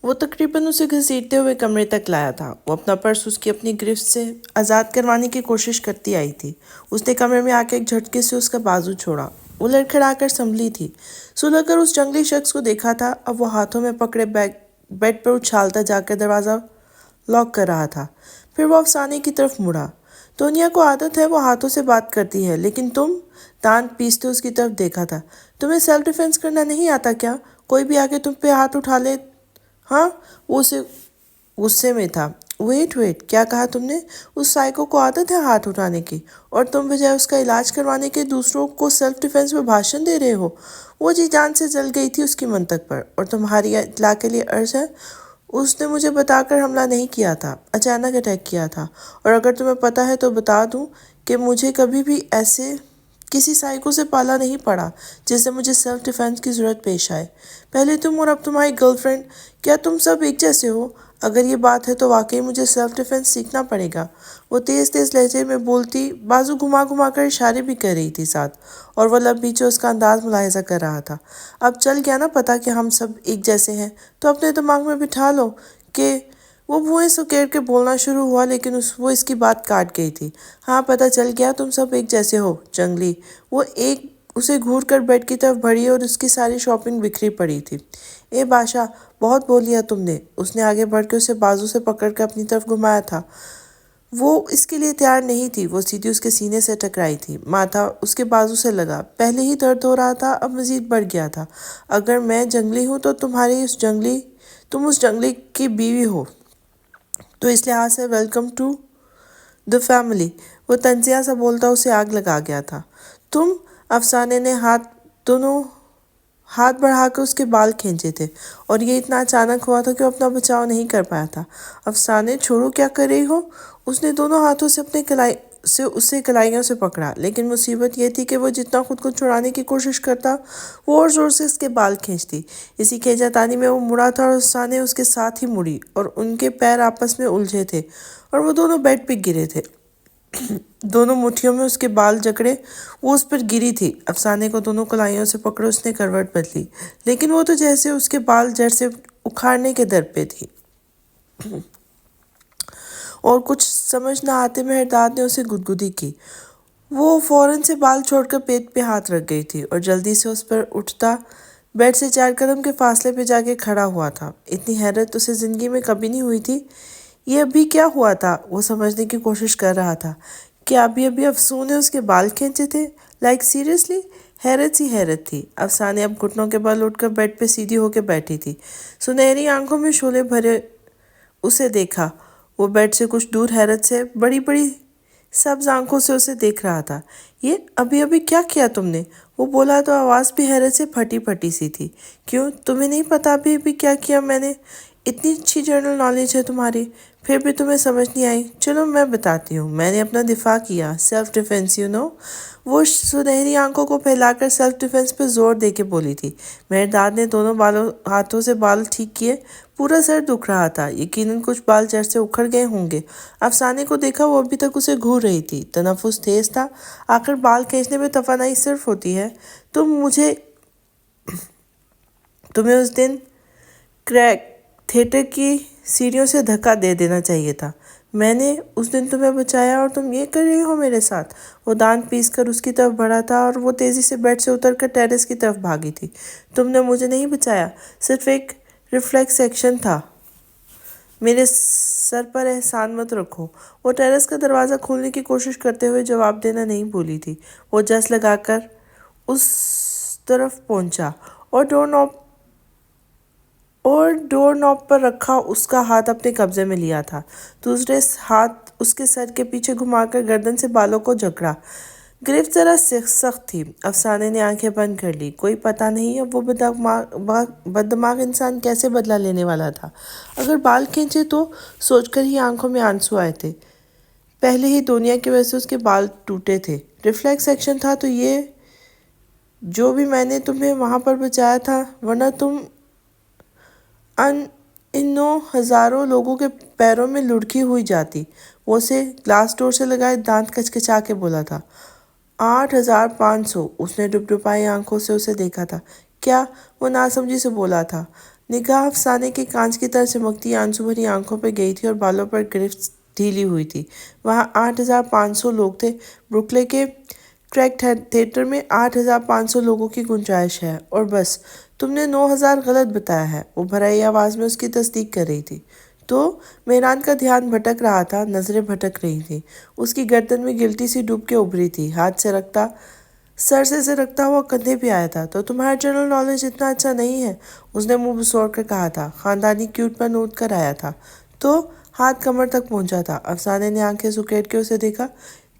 وہ تقریباً اسے گھسیٹتے ہوئے کمرے تک لایا تھا۔ وہ اپنا پرس اس کی اپنی گرفت سے آزاد کروانے کی کوشش کرتی آئی تھی۔ اس نے کمرے میں آ کے ایک جھٹکے سے اس کا بازو چھوڑا۔ وہ لڑکھڑا کر سنبھلی تھی۔ سلجھ کر اس جنگلی شخص کو دیکھا تھا۔ اب وہ ہاتھوں میں پکڑے بیڈ پر اچھالتا جا کر دروازہ لاک کر رہا تھا۔ پھر وہ افسانے کی طرف مڑا۔ دنیا کو عادت ہے وہ ہاتھوں سے بات کرتی ہے، لیکن تم؟ دانت پیستے اس کی طرف دیکھا تھا۔ تمہیں سیلف ڈیفینس کرنا نہیں آتا کیا؟ کوئی بھی آ کے تم پہ ہاتھ اٹھا لے؟ ہاں؟ وہ اسے غصے میں تھا۔ ویٹ کیا کہا تم نے؟ اس سائیکو کو عادت ہے ہاتھ اٹھانے کی، اور تم بجائے اس کا علاج کروانے کے دوسروں کو سیلف ڈیفینس میں بھاشن دے رہے ہو؟ وہ جی جان سے جل گئی تھی اس کی منطق پر۔ اور تمہاری اطلاع کے لیے عرض ہے، اس نے مجھے بتا کر حملہ نہیں کیا تھا، اچانک اٹیک کیا تھا۔ اور اگر تمہیں پتہ ہے تو بتا دوں کہ مجھے کبھی بھی ایسے کسی سائیکو سے پالا نہیں پڑا جس سے مجھے سیلف ڈیفینس کی ضرورت پیش آئے۔ پہلے تم اور اب تمہاری گرل فرینڈ، کیا تم سب ایک جیسے ہو؟ اگر یہ بات ہے تو واقعی مجھے سیلف ڈیفینس سیکھنا پڑے گا۔ وہ تیز لہجے میں بولتی، بازو گھما کر اشارے بھی کر رہی تھی ساتھ، اور وہ لب پیچھے اس کا انداز ملاحظہ کر رہا تھا۔ اب چل گیا نا پتہ کہ ہم سب ایک جیسے ہیں، تو اپنے دماغ میں بٹھا لو کہ… وہ بھویں سکیڑ کے بولنا شروع ہوا، لیکن وہ اس کی بات کاٹ گئی تھی۔ ہاں پتہ چل گیا تم سب ایک جیسے ہو، جنگلی۔ وہ اسے گھور کر بیڈ کی طرف بڑھی اور اس کی ساری شاپنگ بکھری پڑی تھی۔ اے بادشاہ، بہت بول لیا تم نے۔ اس نے آگے بڑھ کے اسے بازو سے پکڑ کر اپنی طرف گھمایا تھا۔ وہ اس کے لیے تیار نہیں تھی۔ وہ سیدھی اس کے سینے سے ٹکرائی تھی۔ ماتھا اس کے بازو سے لگا۔ پہلے ہی درد ہو رہا تھا، اب مزید بڑھ گیا تھا۔ اگر میں جنگلی ہوں تو تم اس جنگلی کی بیوی ہو، تو اس لحاظ سے ویلکم ٹو دی فیملی۔ وہ طنزیہ سا بولتا اسے آگ لگا گیا تھا۔ تم… افسانے نے دونوں ہاتھ بڑھا کر اس کے بال کھینچے تھے، اور یہ اتنا اچانک ہوا تھا کہ وہ اپنا بچاؤ نہیں کر پایا تھا۔ افسانے، چھوڑو، کیا کر رہی ہو؟ اس نے دونوں ہاتھوں سے اسے کلائیوں سے پکڑا، لیکن مصیبت یہ تھی کہ وہ جتنا خود کو چھڑانے کی کوشش کرتا، وہ اور زور سے اس کے بال کھینچتی۔ اسی کھینچا تانی میں وہ مڑا تھا اور افسانے اس کے ساتھ ہی مڑی، اور ان کے پیر آپس میں الجھے تھے، اور وہ دونوں بیڈ پہ گرے تھے۔ دونوں مٹھیوں میں اس کے بال جکڑے وہ اس پر گری تھی۔ افسانے کو دونوں کلائیوں سے پکڑے اس نے کروٹ بدلی، لیکن وہ تو جیسے اس کے بال جڑ سے اکھاڑنے کے در پہ تھی۔ اور کچھ سمجھ نہ آتے مہرداد نے اسے گدگدی کی۔ وہ فوراً سے بال چھوڑ کر پیٹ پہ ہاتھ رکھ گئی تھی، اور جلدی سے اس پر اٹھتا بیڈ سے 4 قدم کے فاصلے پہ جا کے کھڑا ہوا تھا۔ اتنی حیرت اسے زندگی میں کبھی نہیں ہوئی تھی۔ یہ ابھی کیا ہوا تھا؟ وہ سمجھنے کی کوشش کر رہا تھا۔ کیا ابھی افسو نے اس کے بال کھینچے تھے؟ Like seriously? حیرت تھی۔ افسانے اب گھٹنوں کے بل اٹھ کر بیڈ پہ سیدھی ہو کے بیٹھی تھی۔ سنہری آنکھوں میں شعلے بھرے اسے دیکھا۔ وہ بیڈ سے کچھ دور حیرت سے بڑی بڑی سبز آنکھوں سے اسے دیکھ رہا تھا۔ یہ ابھی کیا کیا تم نے؟ وہ بولا تو آواز بھی حیرت سے پھٹی سی تھی۔ کیوں، تمہیں نہیں پتا ابھی کیا کیا میں نے؟ اتنی اچھی جنرل نالج ہے تمہاری، پھر بھی تمہیں سمجھ نہیں آئی؟ چلو میں بتاتی ہوں۔ میں نے اپنا دفاع کیا، سیلف ڈیفینس وہ سنہری آنکھوں کو پھیلا کر سیلف ڈیفینس پہ زور دے کے بولی تھی۔ مہرداد نے دونوں ہاتھوں سے بال ٹھیک کیے۔ پورا سر دکھ رہا تھا، یقیناً کچھ بال جڑ سے اکھڑ گئے ہوں گے۔ افسانے کو دیکھا، وہ ابھی تک اسے گھور رہی تھی۔ تنفس تیز تھا۔ آخر بال کھینچنے میں توانائی صرف ہوتی ہے۔ تمہیں اس دن تھیٹر کی سیڑھیوں سے دھکا دے دینا چاہیے تھا۔ میں نے اس دن تمہیں بچایا، اور تم یہ کر رہی ہو میرے ساتھ؟ وہ دانت پیس کر اس کی طرف بڑھا تھا، اور وہ تیزی سے بیڈ سے اتر کر ٹیرس کی طرف بھاگی تھی۔ تم نے مجھے نہیں بچایا، صرف ایک ریفلیکس ایکشن تھا۔ میرے سر پر احسان مت رکھو۔ وہ ٹیرس کا دروازہ کھولنے کی کوشش کرتے ہوئے جواب دینا نہیں بھولی تھی۔ وہ جس لگا کر اس طرف پہنچا، اور ڈور نوب پر رکھا اس کا ہاتھ اپنے قبضے میں لیا تھا۔ دوسرے ہاتھ اس کے سر کے پیچھے گھما کر گردن سے بالوں کو جکڑا۔ گرفت ذرا سخت تھی۔ افسانے نے آنکھیں بند کر لی۔ کوئی پتہ نہیں اب وہ بددماغ انسان کیسے بدلہ لینے والا تھا۔ اگر بال کھینچے تو سوچ کر ہی آنکھوں میں آنسو آئے تھے۔ پہلے ہی دنیا کی وجہ سے اس کے بال ٹوٹے تھے۔ ریفلیکس ایکشن تھا تو یہ جو بھی میں نے تمہیں وہاں پر بچایا تھا، ورنہ تم ان ہزاروں لوگوں کے پیروں میں لڑکی ہوئی جاتی۔ وہ اسے گلاس ڈور سے لگائے دانت کچکچا کے بولا تھا۔ 8500۔ اس نے ڈبڈبائی آنکھوں سے اسے دیکھا تھا۔ کیا؟ وہ ناسمجھی سے بولا تھا۔ نگاہ افسانے کے کانچ کی طرح چمکتی آنسو بھری آنکھوں پہ گئی تھی اور بالوں پر گرفت ڈھیلی ہوئی تھی۔ وہاں 8,500 لوگ تھے۔ بروکلے کے کریک تھیٹر میں 8,500 لوگوں کی گنجائش ہے، اور بس تم نے 9,000 غلط بتایا ہے، وہ بھرائی آواز میں اس کی تصدیق کر رہی تھی۔ تو میران کا دھیان بھٹک رہا تھا، نظریں بھٹک رہی تھیں۔ اس کی گردن میں گلٹی سی ڈوب کے ابھری تھی، سر سے رکھتا ہوا کندھے پہ آیا تھا۔ تو تمہارا جنرل نالج اتنا اچھا نہیں ہے، اس نے منہ بسوڑ کر کہا تھا۔ خاندانی کیوٹ پر نوٹ کر آیا تھا تو ہاتھ کمر تک پہنچا تھا۔ افسانے نے آنکھیں سکیٹ کے اسے دیکھا۔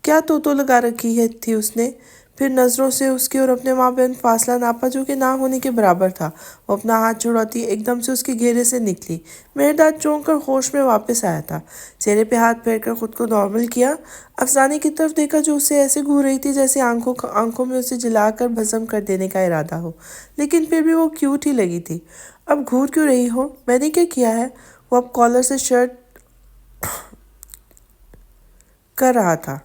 کیا تو لگا رکھی تھی اس نے؟ پھر نظروں سے اس کے اور اپنے مابین فاصلہ ناپا جو کہ نہ ہونے کے برابر تھا۔ وہ اپنا ہاتھ چھڑاتی ایک دم سے اس کے گھیرے سے نکلی۔ مہرداد چونک کر ہوش میں واپس آیا تھا۔ چہرے پہ ہاتھ پھیر کر خود کو نارمل کیا، افسانے کی طرف دیکھا جو اسے ایسے گھور رہی تھی جیسے آنکھوں میں اسے جلا کر بھسم کر دینے کا ارادہ ہو، لیکن پھر بھی وہ کیوٹ ہی لگی تھی۔ اب گھور کیوں رہی ہو؟ میں نے کیا کیا ہے؟ وہ اب کالر سے شرٹ کر رہا تھا۔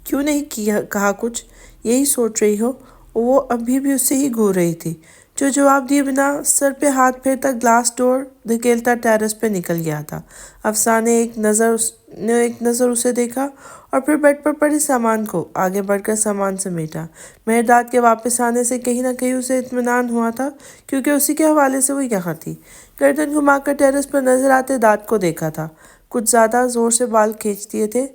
کیوں نہیں کہا کچھ؟ یہی سوچ رہی ہو؟ وہ ابھی بھی اس سے ہی گھور رہی تھی، جو جواب دیے بنا سر پہ ہاتھ پھیرتا گلاس ڈور دھکیلتا ٹیرس پہ نکل گیا تھا۔ افسانے نے ایک نظر اسے دیکھا اور پھر بیڈ پر پڑے سامان کو آگے بڑھ کر سامان سمیٹا۔ مہرداد کے واپس آنے سے کہیں نہ کہیں اسے اطمینان ہوا تھا، کیونکہ اسی کے حوالے سے وہ یہاں تھی۔ گردن گھما کر ٹیرس پر نظر آتے داد کو دیکھا تھا، کچھ زیادہ زور سے بال کھینچ دیے تھے۔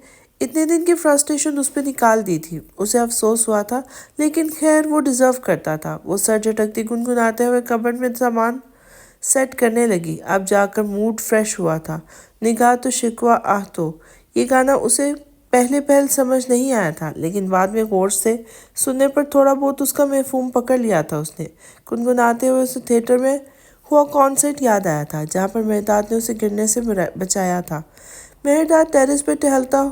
اتنے دن کی فرسٹریشن اس پہ نکال دی تھی۔ اسے افسوس ہوا تھا، لیکن خیر وہ ڈیزرو کرتا تھا۔ وہ سر جھٹکتی گنگناتے ہوئے کبرڈ میں سامان سیٹ کرنے لگی۔ اب جا کر موڈ فریش ہوا تھا۔ نگاہ تو شکوہ آہ تو۔ یہ گانا اسے پہل سمجھ نہیں آیا تھا، لیکن بعد میں غور سے سننے پر تھوڑا بہت اس کا مفہوم پکڑ لیا تھا اس نے۔ گنگناتے ہوئے اسے تھیٹر میں ہوا کانسرٹ یاد آیا تھا، جہاں پر مہرداد نے اسے گرنے سے بچایا تھا۔ مہرداد ٹیرس پہ ٹہلتا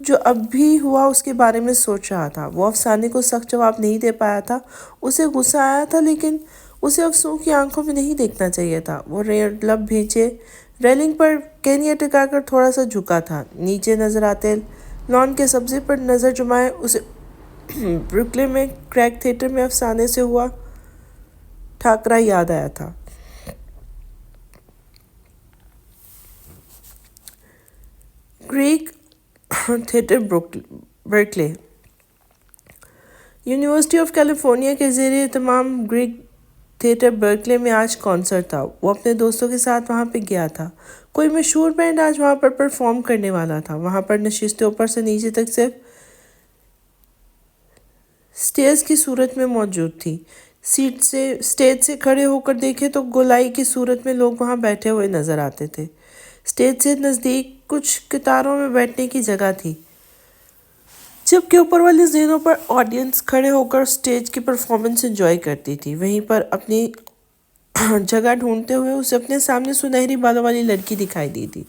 جو اب بھی ہوا اس کے بارے میں سوچ رہا تھا۔ وہ افسانے کو سخت جواب نہیں دے پایا تھا۔ اسے غصہ آیا تھا، لیکن اسے افسوں کی آنکھوں میں نہیں دیکھنا چاہیے تھا۔ وہ لب بھینچے ریلنگ پر کینیا ٹکا کر تھوڑا سا جھکا تھا، نیچے نظر آتے لان کے سبزے پر نظر جمائے اسے بروکلے میں کریک تھیٹر میں افسانے سے ہوا ٹھاکرا یاد آیا تھا۔ کریک theatre Berkeley University of California کے زیر اہتمام گریگ تھیٹر برکلے میں آج کانسرٹ تھا۔ وہ اپنے دوستوں کے ساتھ وہاں پہ گیا تھا۔ کوئی مشہور بینڈ آج وہاں پر پرفارم کرنے والا تھا۔ وہاں پر نشستیں اوپر سے نیچے تک صرف سٹیئرز کی صورت میں موجود تھی۔ سٹیج سے کھڑے ہو کر دیکھے تو گولائی کی صورت میں لوگ وہاں بیٹھے ہوئے نظر آتے تھے۔ سٹیج سے نزدیک کچھ قطاروں میں بیٹھنے کی جگہ تھی، جبکہ اوپر والی زینوں پر آڈینس کھڑے ہو کر سٹیج کی پرفارمنس انجوائے کرتی تھی۔ وہیں پر اپنی جگہ ڈھونڈتے ہوئے اسے اپنے سامنے سنہری بالوں والی لڑکی دکھائی دی تھی،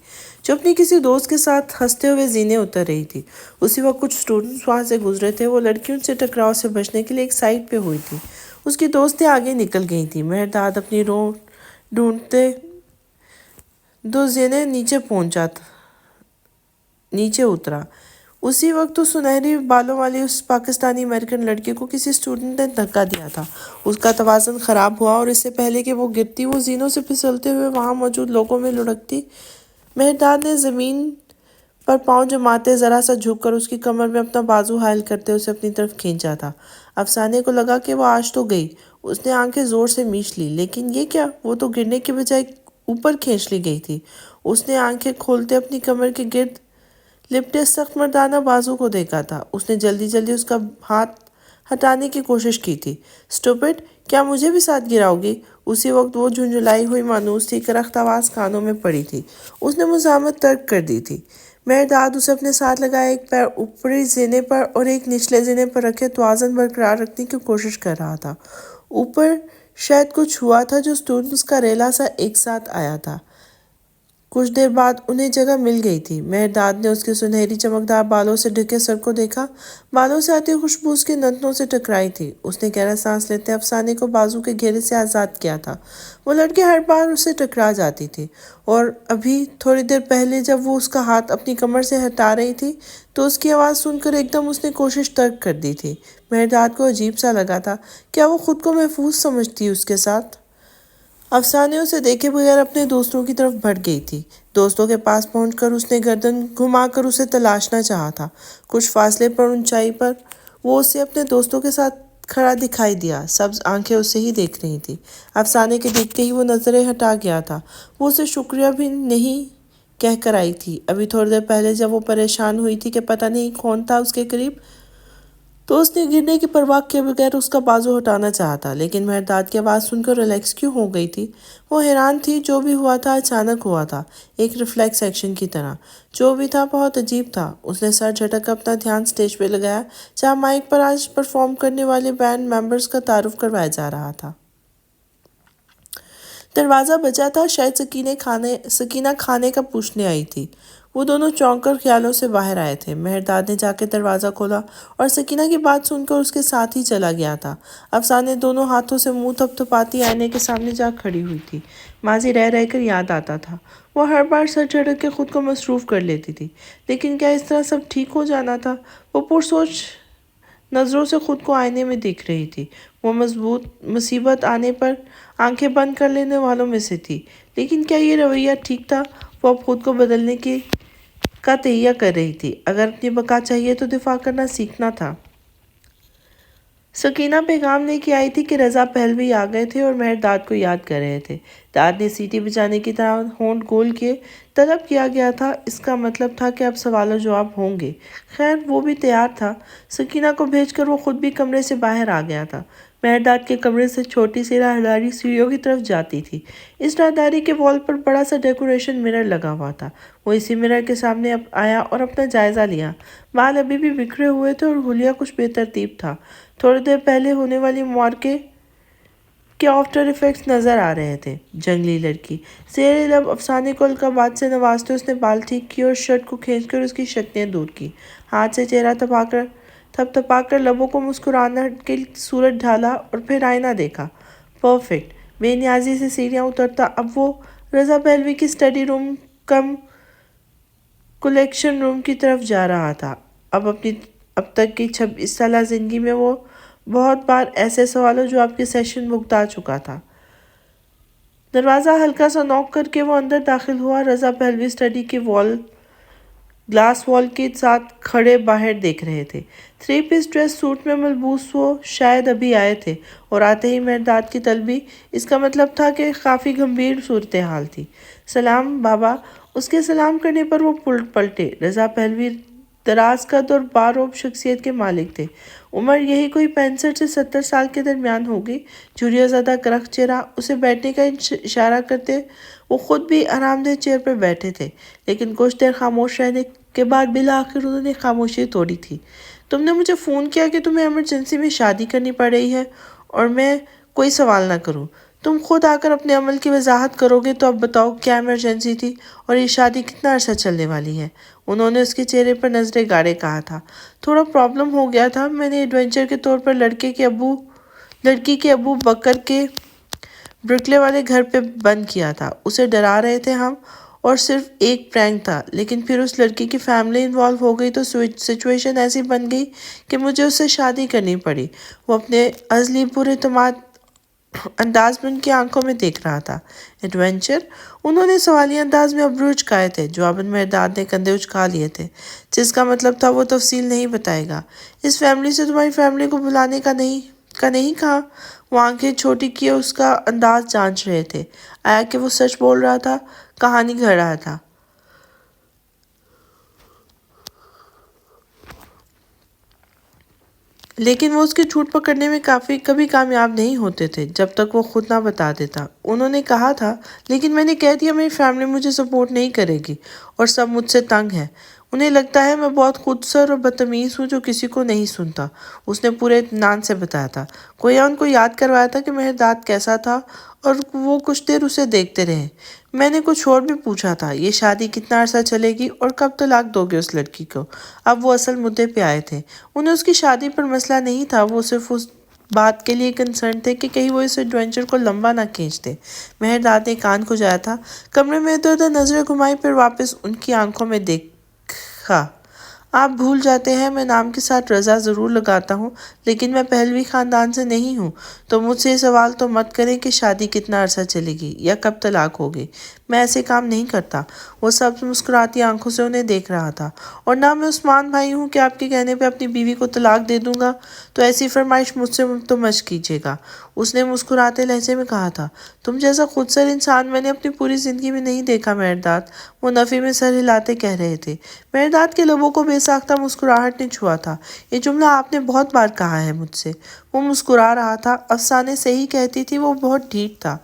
جو اپنی کسی دوست کے ساتھ ہنستے ہوئے زینے اتر رہی تھی۔ اسی وقت کچھ اسٹوڈنٹس وہاں سے گزرے تھے۔ وہ لڑکی ان سے ٹکراؤ سے بچنے کے لیے ایک سائڈ پہ ہوئی تھی۔ اس کی دوستیں آگے نکل گئی تھیں۔ مہرداد اپنی رو ڈھونڈتے دو زینے نیچے اترا۔ اسی وقت اس سنہری بالوں والی اس پاکستانی امریکن لڑکی کو کسی اسٹوڈنٹ نے دھکا دیا تھا۔ اس کا توازن خراب ہوا اور اس سے پہلے کہ وہ گرتی، وہ زینوں سے پھسلتے ہوئے وہاں موجود لوگوں میں لڑکتی۔ مہرداد نے زمین پر پاؤں جماتے ذرا سا جھک کر اس کی کمر میں اپنا بازو حائل کرتے اسے اپنی طرف کھینچا تھا۔ افسانے کو لگا کہ وہ آج تو گئی۔ اس نے آنکھیں زور سے میچ لی، لیکن یہ کیا؟ وہ تو گرنے کے بجائے اوپر کھینچ لی گئی تھی۔ اس نے آنکھیں کھولتے اپنی کمر کے گرد لپٹے سخت مردانہ بازو کو دیکھا تھا۔ اس نے جلدی اس کا ہاتھ ہٹانے کی کوشش کی تھی۔ اسٹوپڈ، کیا مجھے بھی ساتھ گراؤ گی؟ اسی وقت وہ جھنجھلائی ہوئی مانوس تھی، کرخت آواز کانوں میں پڑی تھی۔ اس نے مزاحمت ترک کر دی تھی۔ مہرداد اسے اپنے ساتھ لگائے ایک پیر اوپری زینے پر اور ایک نچلے زینے پر رکھے توازن برقرار رکھنے کی کوشش کر رہا تھا۔ اوپر شاید کچھ ہوا تھا جو اسٹوڈنٹس کا ریلا سا ایک ساتھ آیا تھا۔ کچھ دیر بعد انہیں جگہ مل گئی تھی۔ مہرداد نے اس کے سنہری چمکدار بالوں سے ڈھکے سر کو دیکھا۔ بالوں سے آتی خوشبو اس کے نتنوں سے ٹکرائی تھی۔ اس نے گہرا سانس لیتے افسانے کو بازو کے گھیرے سے آزاد کیا تھا۔ وہ لڑکی ہر بار اس سے ٹکرا جاتی تھی، اور ابھی تھوڑی دیر پہلے جب وہ اس کا ہاتھ اپنی کمر سے ہٹا رہی تھی تو اس کی آواز سن کر ایک دم اس نے کوشش ترک کر دی تھی۔ مہرداد کو عجیب سا لگا تھا۔ کیا وہ خود کو محفوظ سمجھتی اس کے ساتھ؟ افسانے اسے دیکھے بغیر اپنے دوستوں کی طرف بڑھ گئی تھی۔ دوستوں کے پاس پہنچ کر اس نے گردن گھما کر اسے تلاشنا چاہا تھا۔ کچھ فاصلے پر اونچائی پر وہ اسے اپنے دوستوں کے ساتھ کھڑا دکھائی دیا۔ سبز آنکھیں اسے ہی دیکھ رہی تھیں۔ افسانے کے دیکھتے ہی وہ نظریں ہٹا گیا تھا۔ وہ اسے شکریہ بھی نہیں کہہ کر آئی تھی۔ ابھی تھوڑی دیر پہلے جب وہ پریشان ہوئی تھی کہ پتہ نہیں کون تھا اس کے قریب، تو اس نے گرنے کی پرواہ کیے بغیر اس کا بازو ہٹانا چاہا تھا، لیکن مہرداد کی آواز سن کر ریلیکس کیوں ہو گئی تھی؟ وہ حیران تھی۔ جو بھی ہوا تھا اچانک ہوا تھا، ایک ریفلیکس ایکشن کی طرح۔ جو بھی تھا بہت عجیب تھا۔ اس نے سر جھٹک کر اپنا دھیان سٹیج پہ لگایا، جہاں مائک پر آج پرفارم کرنے والے بینڈ ممبرز کا تعارف کروایا جا رہا تھا۔ دروازہ بجا تھا۔ شاید سکینہ کھانے کا پوچھنے آئی تھی۔ وہ دونوں چونک کر خیالوں سے باہر آئے تھے۔ مہرداد نے جا کے دروازہ کھولا اور سکینہ کی بات سن کر اس کے ساتھ ہی چلا گیا تھا۔ افسانے دونوں ہاتھوں سے منہ تھپ تھپاتی آئینے کے سامنے جا کھڑی ہوئی تھی۔ ماضی رہ رہ کر یاد آتا تھا۔ وہ ہر بار سر جھٹک کے خود کو مصروف کر لیتی تھی، لیکن کیا اس طرح سب ٹھیک ہو جانا تھا؟ وہ پرسوچ نظروں سے خود کو آئینے میں دیکھ رہی تھی۔ وہ مصیبت آنے پر آنکھیں بند کر لینے والوں میں سے تھی، لیکن کیا یہ رویہ ٹھیک تھا؟ وہ اب خود کو بدلنے کا تہیہ کر رہی تھی۔ اگر اپنی بقا چاہیے تو دفاع کرنا سیکھنا تھا۔ سکینہ پیغام لے کے آئی تھی کہ رضا پہلوی آ گئے تھے اور مہرداد کو یاد کر رہے تھے۔ داد نے سیٹی بجانے کی طرح ہونٹ گول کیے۔ طلب کیا گیا تھا، اس کا مطلب تھا کہ اب سوال و جواب ہوں گے۔ خیر وہ بھی تیار تھا۔ سکینہ کو بھیج کر وہ خود بھی کمرے سے باہر آ گیا تھا۔ مہرداد کے کمرے سے چھوٹی سی راہداری سیڑھیوں کی طرف جاتی تھی۔ اس راہداری کے وال پر بڑا سا ڈیکوریشن مرر لگا ہوا تھا۔ وہ اسی مرر کے سامنے آیا اور اپنا جائزہ لیا۔ بال ابھی بھی بکھرے ہوئے تھے اور حلیہ کچھ بے ترتیب تھا۔ تھوڑی دیر پہلے ہونے والی معرکے کے آفٹر ایفیکٹس نظر آ رہے تھے۔ جنگلی لڑکی زیر لب افسانے کو القابات سے نوازتے اس نے بال ٹھیک کیے اور شرٹ کو کھینچ کر اس کی شکلیں دور کی۔ ہاتھ سے چہرہ تھپ تھپا کر لبوں کو مسکراہٹ کی صورت ڈھالا اور پھر آئینہ دیکھا۔ پرفیکٹ۔ بے نیازی سے سیڑھیاں اترتا اب وہ رضا پہلوی کی اسٹڈی روم کم کلیکشن روم کی طرف جا رہا تھا۔ اب تک کی 26 سالہ زندگی میں وہ بہت بار ایسے سوال و جواب کے سیشن بھگتا چکا تھا۔ دروازہ ہلکا سا نوک کر کے وہ اندر داخل ہوا۔ رضا پہلوی اسٹڈی کے گلاس وال کے ساتھ کھڑے باہر دیکھ رہے تھے۔ 3 پیس ڈریس سوٹ میں ملبوس وہ شاید ابھی آئے تھے اور آتے ہی مہرداد کی طلبی۔ اس کا مطلب تھا کہ کافی گمبھیر صورتحال تھی۔ سلام بابا۔ اس کے سلام کرنے پر وہ پلٹے۔ رضا پہلوی دراز قد اور باروب شخصیت کے مالک تھے۔ عمر یہی کوئی 65 سے 70 سال کے درمیان ہوگی۔ جھریوں زدہ کرخت چہرہ۔ اسے بیٹھنے کا اشارہ کرتے وہ خود بھی آرام دہ چیئر پر بیٹھے تھے، لیکن کچھ دیر خاموش رہنے کے بعد بالآخر انہوں نے خاموشی توڑی تھی۔ تم نے مجھے فون کیا کہ تمہیں ایمرجنسی میں شادی کرنی پڑ رہی ہے اور میں کوئی سوال نہ کروں۔ تم خود آ کر اپنے عمل کی وضاحت کرو گے تو اب بتاؤ کیا ایمرجنسی تھی اور یہ شادی کتنا عرصہ چلنے والی ہے؟ انہوں نے اس کے چہرے پر نظریں گاڑے کہا تھا۔ تھوڑا پرابلم ہو گیا تھا۔ میں نے ایڈونچر کے طور پر لڑکی کے ابو بکر کے برکلے والے گھر پہ بند کیا تھا۔ اسے ڈرا رہے تھے ہم، اور صرف ایک پرینک تھا، لیکن پھر اس لڑکی کی فیملی انوالو ہو گئی تو سچویشن ایسی بن گئی کہ مجھے اس سے شادی کرنی پڑی۔ وہ اپنے ازلی پراعتماد انداز میں ان کی آنکھوں میں دیکھ رہا تھا۔ ایڈونچر؟ انہوں نے سوالیہ انداز میں ابرو اچکائے تھے۔ جواباً مہرداد نے کندھے اچکا لیے تھے، جس کا مطلب تھا وہ تفصیل نہیں بتائے گا۔ اس فیملی سے تمہاری فیملی کو بلانے کا نہیں کہا؟ وہ آنکھیں چھوٹی کیے اس کا انداز جانچ رہے تھے۔ آیا کہ وہ سچ بول رہا تھا، کہانی گھڑ رہا تھا؟ لیکن وہ اس کے جھوٹ پکڑنے میں کبھی کامیاب نہیں ہوتے تھے جب تک وہ خود نہ بتا دیتا۔ انہوں نے کہا تھا، لیکن میں نے کہہ دیا میری فیملی مجھے سپورٹ نہیں کرے گی اور سب مجھ سے تنگ ہیں۔ انہیں لگتا ہے میں بہت خودسر اور بدتمیز ہوں جو کسی کو نہیں سنتا۔ اس نے پورے اطمینان سے بتایا تھا۔ گویا ان کو یاد کروایا تھا کہ مہرداد کیسا تھا، اور وہ کچھ دیر اسے دیکھتے رہے۔ میں نے کچھ اور بھی پوچھا تھا، یہ شادی کتنا عرصہ چلے گی اور کب طلاق دو گے اس لڑکی کو؟ اب وہ اصل مدعے پہ آئے تھے۔ انہیں اس کی شادی پر مسئلہ نہیں تھا، وہ صرف اس بات کے لیے کنسرن تھے کہ کہیں وہ اس ایڈونچر کو لمبا نہ کھینچ دے۔ مہرداد نے کان کھجایا تھا، کمرے میں ادھر ادھر نظریں گھمائی، پھر واپس ان کی آنکھوں میں دیکھا۔ آپ بھول جاتے ہیں میں نام کے ساتھ رضا ضرور لگاتا ہوں، لیکن میں پہلوی خاندان سے نہیں ہوں، تو مجھ سے یہ سوال تو مت کریں کہ شادی کتنا عرصہ چلے گی یا کب طلاق ہوگی۔ میں ایسے کام نہیں کرتا۔ وہ سب مسکراتی آنکھوں سے انہیں دیکھ رہا تھا۔ اور نہ میں عثمان بھائی ہوں کہ آپ کے کہنے پہ اپنی بیوی کو طلاق دے دوں گا، تو ایسی فرمائش مجھ سے تو مت کیجیے گا۔ اس نے مسکراتے لہجے میں کہا تھا۔ تم جیسا خودسر انسان میں نے اپنی پوری زندگی میں نہیں دیکھا مہرداد، وہ نفی میں سر ہلاتے کہہ رہے تھے۔ مہرداد کے لبوں کو بے ساختہ مسکراہٹ نے چھوا تھا۔ یہ جملہ آپ نے بہت بار کہا ہے مجھ سے۔ وہ مسکرا رہا تھا۔ افسانے صحیح کہتی تھی، وہ بہت ڈھیٹ تھا۔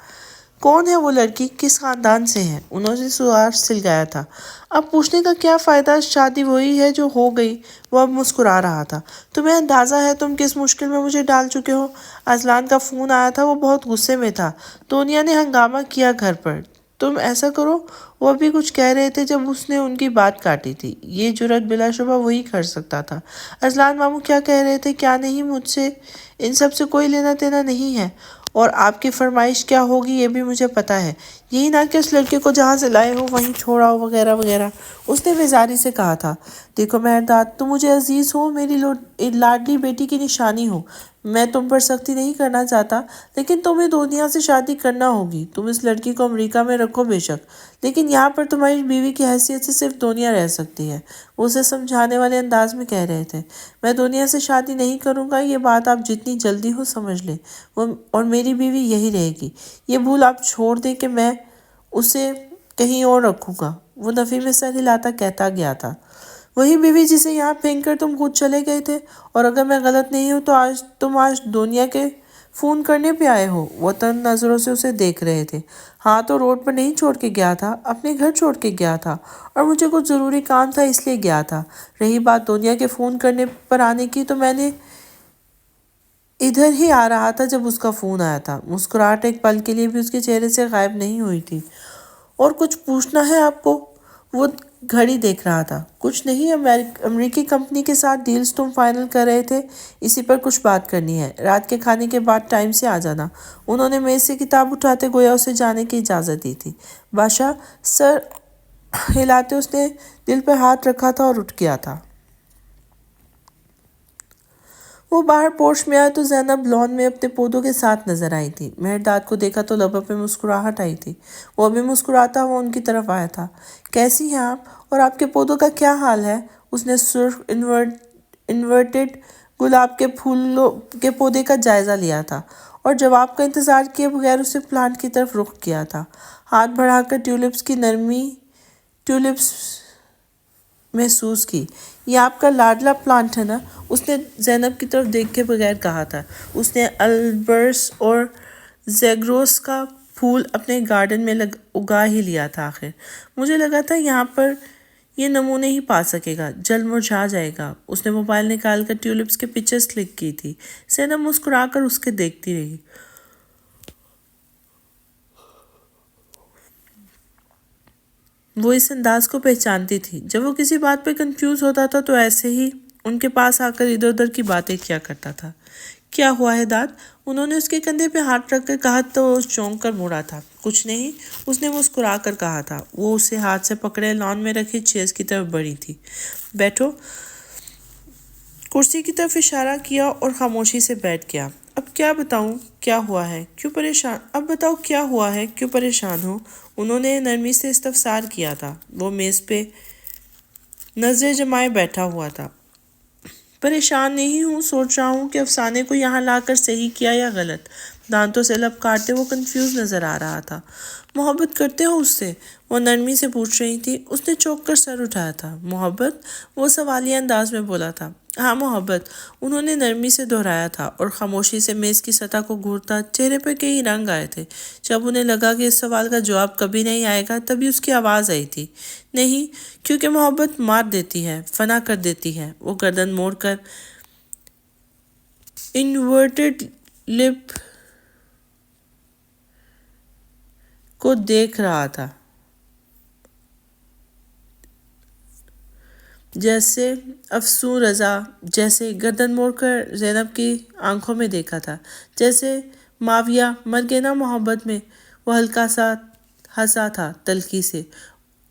کون ہے وہ لڑکی؟ کس خاندان سے ہے؟ انہوں نے سوال سلگایا تھا۔ اب پوچھنے کا کیا فائدہ، شادی وہی ہے جو ہو گئی۔ وہ اب مسکرا رہا تھا۔ تمہیں اندازہ ہے تم کس مشکل میں مجھے ڈال چکے ہو؟ اذلان کا فون آیا تھا، وہ بہت غصے میں تھا۔ دنیا نے ہنگامہ کیا گھر پر۔ تم ایسا کرو، وہ ابھی کچھ کہہ رہے تھے جب اس نے ان کی بات کاٹی تھی۔ یہ جرأت بلا شبہ وہی کر سکتا تھا۔ اذلان ماموں کیا کہہ رہے تھے کیا نہیں، مجھ سے ان سب سے کوئی لینا دینا نہیں ہے، اور آپ کی فرمائش کیا ہوگی یہ بھی مجھے پتہ ہے۔ یہی نہ کہ اس لڑکے کو جہاں سے لائے ہو وہیں چھوڑا ہو وغیرہ وغیرہ۔ اس نے بیزاری سے کہا تھا۔ دیکھو مہرداد، تم مجھے عزیز ہو، میری لاڈلی بیٹی کی نشانی ہو۔ میں تم پر سختی نہیں کرنا چاہتا، لیکن تمہیں دنیا سے شادی کرنا ہوگی۔ تم اس لڑکی کو امریکہ میں رکھو بے شک، لیکن یہاں پر تمہاری بیوی کی حیثیت سے صرف دنیا رہ سکتی ہے۔ وہ اسے سمجھانے والے انداز میں کہہ رہے تھے۔ میں دنیا سے شادی نہیں کروں گا، یہ بات آپ جتنی جلدی ہو سمجھ لیں، اور میری بیوی یہی رہے گی۔ یہ بھول آپ چھوڑ دیں کہ میں اسے کہیں اور رکھوں گا۔ وہ نفی میں سر ہلاتا کہتا گیا تھا۔ وہی بیوی جسے یہاں پھینک کر تم خود چلے گئے تھے، اور اگر میں غلط نہیں ہوں تو تم آج دنیا کے فون کرنے پہ آئے ہو۔ وہ تند نظروں سے اسے دیکھ رہے تھے۔ ہاں تو روڈ پر نہیں چھوڑ کے گیا تھا، اپنے گھر چھوڑ کے گیا تھا، اور مجھے کچھ ضروری کام تھا اس لیے گیا تھا۔ رہی بات دنیا کے فون کرنے پر آنے کی، تو میں نے ادھر ہی آ رہا تھا جب اس کا فون آیا تھا۔ مسکراہٹ ایک پل کے لیے بھی اس کے چہرے سے غائب نہیں ہوئی تھی۔ اور کچھ پوچھنا ہے آپ کو؟ وہ گھڑی دیکھ رہا تھا۔ کچھ نہیں، امریکی کمپنی کے ساتھ ڈیلز تم فائنل کر رہے تھے، اسی پر کچھ بات کرنی ہے۔ رات کے کھانے کے بعد ٹائم سے آ جانا۔ انہوں نے میز سے کتاب اٹھاتے گویا اسے جانے کی اجازت دی تھی۔ بادشاہ، سر ہلاتے اس نے دل پر ہاتھ رکھا تھا اور اٹھ گیا تھا۔ وہ باہر پورچ میں آیا تو زینب لان میں اپنے پودوں کے ساتھ نظر آئی تھی۔ مہرداد کو دیکھا تو لبوں پہ مسکراہٹ آئی تھی۔ وہ بھی مسکراتا ہوا ان کی طرف آیا تھا۔ کیسی ہیں آپ؟ اور آپ کے پودوں کا کیا حال ہے؟ اس نے سرخ انورٹڈ گلاب کے پھولوں کے پودے کا جائزہ لیا تھا، اور جواب کا انتظار کیے بغیر اسے پلانٹ کی طرف رخ کیا تھا۔ ہاتھ بڑھا کر ٹیولپس محسوس کی۔ یہ آپ کا لاڈلا پلانٹ ہے نا؟ اس نے زینب کی طرف دیکھ کے بغیر کہا تھا۔ اس نے البرس اور زیگروس کا پھول اپنے گارڈن میں اگا ہی لیا تھا آخر۔ مجھے لگا تھا یہاں پر یہ نمو نہیں پا سکے گا، جلد مرجھا جائے گا۔ اس نے موبائل نکال کر ٹیولپس کے پکچرز کلک کی تھی۔ زینب مسکرا کر اس کے دیکھتی رہی۔ وہ اس انداز کو پہچانتی تھی۔ جب وہ کسی بات پہ کنفیوز ہوتا تھا تو ایسے ہی ان کے پاس آ کر ادھر ادھر کی باتیں کیا کرتا تھا۔ کیا ہوا ہے داد؟ انہوں نے اس کے کندھے پہ ہاتھ رکھ کر کہا تو وہ چونک کر مڑا تھا۔ کچھ نہیں، اس نے مسکرا کر کہا تھا۔ وہ اسے ہاتھ سے پکڑے لان میں رکھی چیئرز کی طرف بڑھی تھی۔ بیٹھو۔ کرسی کی طرف اشارہ کیا اور خاموشی سے بیٹھ گیا۔ اب کیا بتاؤں کیا ہوا ہے، کیوں پریشان؟ اب بتاؤ کیا ہوا ہے، کیوں پریشان ہو؟ انہوں نے نرمی سے استفسار کیا تھا۔ وہ میز پہ نظریں جمائے بیٹھا ہوا تھا۔ پریشان نہیں ہوں، سوچ رہا ہوں کہ افسانے کو یہاں لا کر صحیح کیا یا غلط۔ دانتوں سے لب کاٹتے وہ کنفیوز نظر آ رہا تھا۔ محبت کرتے ہو اس سے؟ وہ نرمی سے پوچھ رہی تھی۔ اس نے چونک کر سر اٹھایا تھا۔ محبت؟ وہ سوالیہ انداز میں بولا تھا۔ ہاں محبت، انہوں نے نرمی سے دہرایا تھا، اور خاموشی سے میز کی سطح کو گھورتا چہرے پہ کئی رنگ آئے تھے۔ جب انہیں لگا کہ اس سوال کا جواب کبھی نہیں آئے گا، تبھی اس کی آواز آئی تھی۔ نہیں، کیونکہ محبت مار دیتی ہے، فنا کر دیتی ہے۔ وہ گردن موڑ کر انورٹڈ لپ کو دیکھ رہا تھا، جیسے افسوں رضا، جیسے گردن موڑ کر زینب کی آنکھوں میں دیکھا تھا، جیسے معاویہ مر گئے نا محبت میں۔ وہ ہلکا سا ہنسا تھا تلخی سے۔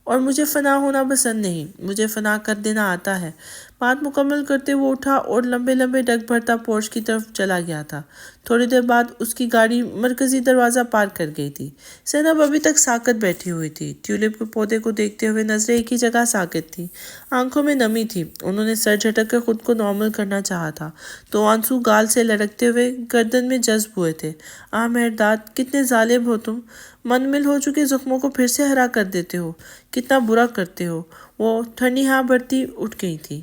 اور مجھے فنا ہونا پسند نہیں، مجھے فنا کر دینا آتا ہے۔ بات مکمل کرتے وہ اٹھا اور لمبے لمبے ڈگ بھرتا پورچ کی طرف چلا گیا تھا۔ تھوڑی دیر بعد اس کی گاڑی مرکزی دروازہ پار کر گئی تھی۔ زینب ابھی تک ساکت بیٹھی ہوئی تھی، ٹیولپ کے پودے کو دیکھتے ہوئے نظریں ایک ہی جگہ ساکت تھی، آنکھوں میں نمی تھی۔ انہوں نے سر جھٹک کر خود کو نارمل کرنا چاہا تھا تو آنسو گال سے لڑکتے ہوئے گردن میں جذب ہوئے تھے۔ مہرداد، کتنے ظالم ہو تم، منمل ہو چکے زخموں کو پھر سے ہرا کر دیتے ہو، کتنا برا کرتے ہو۔ وہ ٹھنڈی ہاں بھرتی اٹھ گئی تھی۔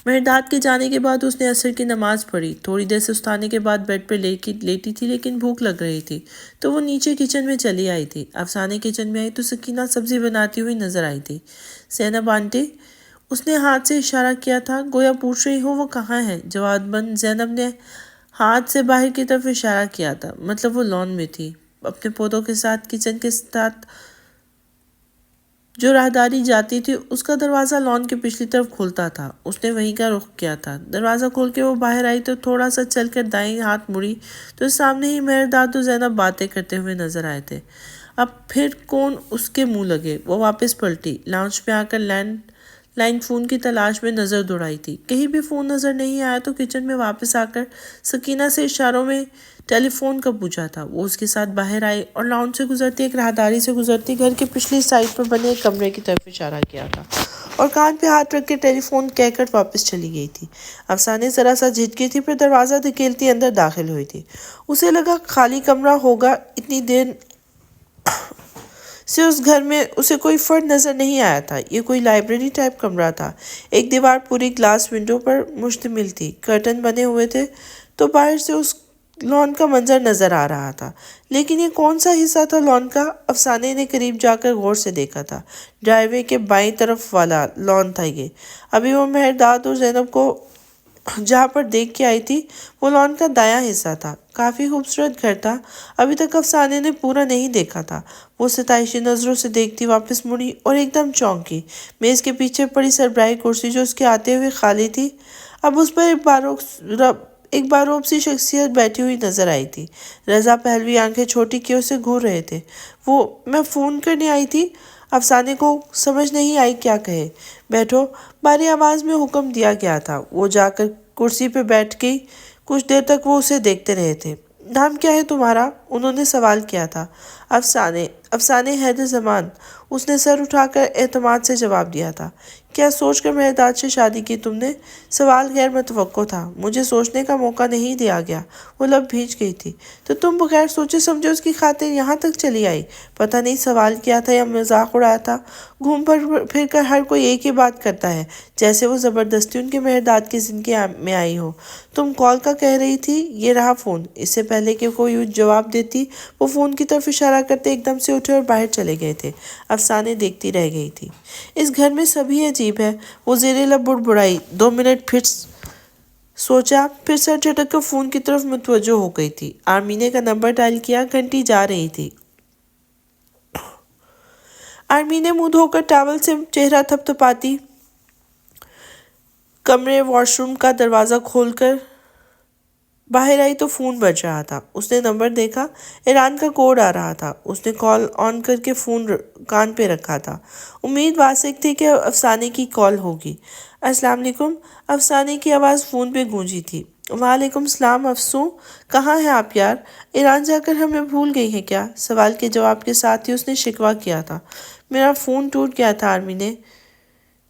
مہرداد کے جانے کے بعد اس نے عصر کی نماز پڑھی، تھوڑی دیر سستانے کے بعد بیڈ پر لیٹی تھی لیکن بھوک لگ رہی تھی تو وہ نیچے کچن میں چلی آئی تھی۔ افسانے کچن میں آئی تو سکینہ سبزی بناتی ہوئی نظر آئی تھی۔ زینب آنٹی، اس نے ہاتھ سے اشارہ کیا تھا، گویا پوچھ رہی ہو وہ کہاں ہے۔ جواب بند زینب نے ہاتھ سے باہر کی طرف اشارہ کیا تھا، مطلب وہ لان میں تھی، اپنے پودوں کے ساتھ۔ کچن کے ساتھ جو راہداری جاتی تھی اس کا دروازہ لان کے پچھلی طرف کھلتا تھا، اس نے وہیں کا رخ کیا تھا۔ دروازہ کھول کے وہ باہر آئی تو تھوڑا سا چل کر دائیں ہاتھ مڑی تو سامنے ہی مہرداد و زینب باتیں کرتے ہوئے نظر آئے تھے۔ اب پھر کون اس کے منہ لگے۔ وہ واپس پلٹی، لاؤنج میں آ کر لائن فون کی تلاش میں نظر دوڑائی تھی، کہیں بھی فون نظر نہیں آیا تو کچن میں واپس آ کر سکینہ سے اشاروں میں ٹیلی فون کا پوچھا تھا۔ وہ اس کے ساتھ باہر آئی اور لاؤنج سے گزرتی ایک راہداری سے گزرتی گھر کے پچھلی سائڈ پر بنے ایک کمرے کی طرف اشارہ کیا تھا اور کان پہ ہاتھ رکھ کے ٹیلی فون کہہ کر واپس چلی گئی تھی۔ افسانے ذرا سا جھٹکی تھی، پھر دروازہ دھکیلتی اندر داخل ہوئی تھی۔ اسے لگا خالی کمرہ ہوگا، اتنی دیر سے اس گھر میں اسے کوئی فرد نظر نہیں آیا تھا۔ یہ کوئی لائبریری ٹائپ کمرہ تھا۔ ایک دیوار پوری گلاس ونڈو پر مشتمل تھی، کرٹن بنے ہوئے تھے تو باہر سے اس لان کا منظر نظر آ رہا تھا، لیکن یہ کون سا حصہ تھا لان کا؟ افسانے نے قریب جا کر غور سے دیکھا تھا، ڈرائیو وے کے بائیں طرف والا لان تھا یہ۔ ابھی وہ مہرداد اور زینب کو جہاں پر دیکھ کے آئی تھی وہ لان کا دایاں حصہ تھا۔ کافی خوبصورت گھر تھا، ابھی تک افسانے نے پورا نہیں دیکھا تھا۔ وہ ستائشی نظروں سے دیکھتی واپس مڑی اور ایک دم چونکی۔ میز کے پیچھے پڑی سربراہی کرسی جو اس کے آتے ہوئے خالی تھی، اب اس پر ایک باروب سی شخصیت بیٹھی ہوئی نظر آئی تھی۔ رضا پہلوی آنکھیں چھوٹی کیے اسے گھور رہے تھے۔ میں فون کرنے آئی تھی۔ افسانے کو سمجھ نہیں آئی کیا کہے۔ بیٹھو، بھاری آواز میں حکم دیا گیا تھا۔ وہ جا کر کرسی پہ بیٹھ گئی۔ کچھ دیر تک وہ اسے دیکھتے رہے تھے۔ نام کیا ہے تمہارا؟ انہوں نے سوال کیا تھا۔ افسانے حیدر زمان، اس نے سر اٹھا کر اعتماد سے جواب دیا تھا۔ کیا سوچ کر مہرداد سے شادی کی تم نے؟ سوال غیر متوقع تھا، مجھے سوچنے کا موقع نہیں دیا گیا۔ وہ لب بھیج گئی تھی۔ تو تم بغیر سوچے سمجھے اس کی خاطر یہاں تک چلی آئی؟ پتہ نہیں سوال کیا تھا یا مذاق اڑایا تھا۔ گھوم پھر کر ہر کوئی ایک ہی بات کرتا ہے، جیسے وہ زبردستی ان کے مہرداد کی زندگی میں آئی ہو۔ تم کال کا کہہ رہی تھی، یہ رہا فون۔ اس سے پہلے کہ کوئی جواب دیتی وہ فون کی طرف اشارہ کرتے ایک دم سے اٹھے اور باہر چلے گئے تھے۔ افسانے دیکھتی رہ گئی تھی۔ اس گھر میں سبھی عجیب ہے، وہ زیر لب بڑبڑائی۔ 2 منٹ پھر سوچا، پھر سر جھٹک کر فون کی طرف متوجہ ہو گئی تھی۔ آرمینے کا نمبر ڈائل کیا، گھنٹی جا رہی تھی۔ آرمینے منہ دھو کر ٹاول سے چہرہ تھپتھپاتی کمرے واش روم کا دروازہ کھول کر باہر آئی تو فون بج رہا تھا۔ اس نے نمبر دیکھا، ایران کا کوڈ آ رہا تھا۔ اس نے کال آن کر کے فون کان پہ رکھا تھا۔ امید واسق تھی کہ افسانے کی کال ہوگی۔ السلام علیکم، افسانے کی آواز فون پہ گونجی تھی۔ وعلیکم السلام افسوں، کہاں ہیں آپ یار؟ ایران جا کر ہمیں بھول گئی ہیں کیا؟ سوال کے جواب کے ساتھ ہی اس نے شکوہ کیا تھا۔ میرا فون ٹوٹ گیا تھا آرمینے۔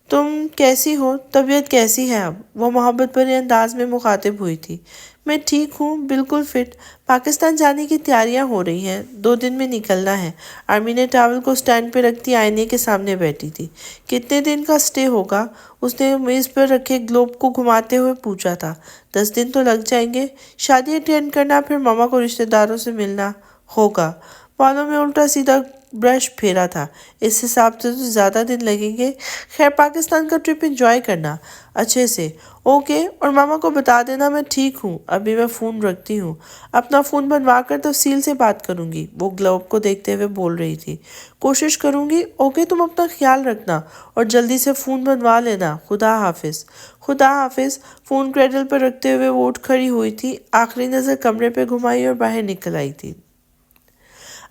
تم کیسی ہو؟ طبیعت کیسی ہے اب؟ وہ محبت بھرے انداز میں مخاطب ہوئی تھی۔ میں ٹھیک ہوں، بالکل فٹ۔ پاکستان جانے کی تیاریاں ہو رہی ہیں، 2 دن میں نکلنا ہے۔ آرمینے ٹاول کو سٹینڈ پہ رکھتی آئینے کے سامنے بیٹھی تھی۔ کتنے دن کا سٹے ہوگا؟ اس نے میز پر رکھے گلوب کو گھماتے ہوئے پوچھا تھا۔ 10 دن تو لگ جائیں گے۔ شادی اٹینڈ کرنا، پھر ماما کو رشتہ داروں سے ملنا ہوگا۔ بالوں میں الٹا سیدھا برش پھیرا تھا۔ اس حساب سے تو زیادہ دن لگیں گے۔ خیر، پاکستان کا ٹرپ انجوائے کرنا اچھے سے۔ اوکے، اور ماما کو بتا دینا میں ٹھیک ہوں۔ ابھی میں فون رکھتی ہوں، اپنا فون بنوا کر تفصیل سے بات کروں گی۔ وہ گلوب کو دیکھتے ہوئے بول رہی تھی۔ کوشش کروں گی۔ اوکے، تم اپنا خیال رکھنا اور جلدی سے فون بنوا لینا۔ خدا حافظ۔ خدا حافظ۔ فون کریڈل پر رکھتے ہوئے وہ اٹھ کھڑی ہوئی تھی، آخری نظر کمرے پہ گھمائی اور باہر نکل آئی تھی۔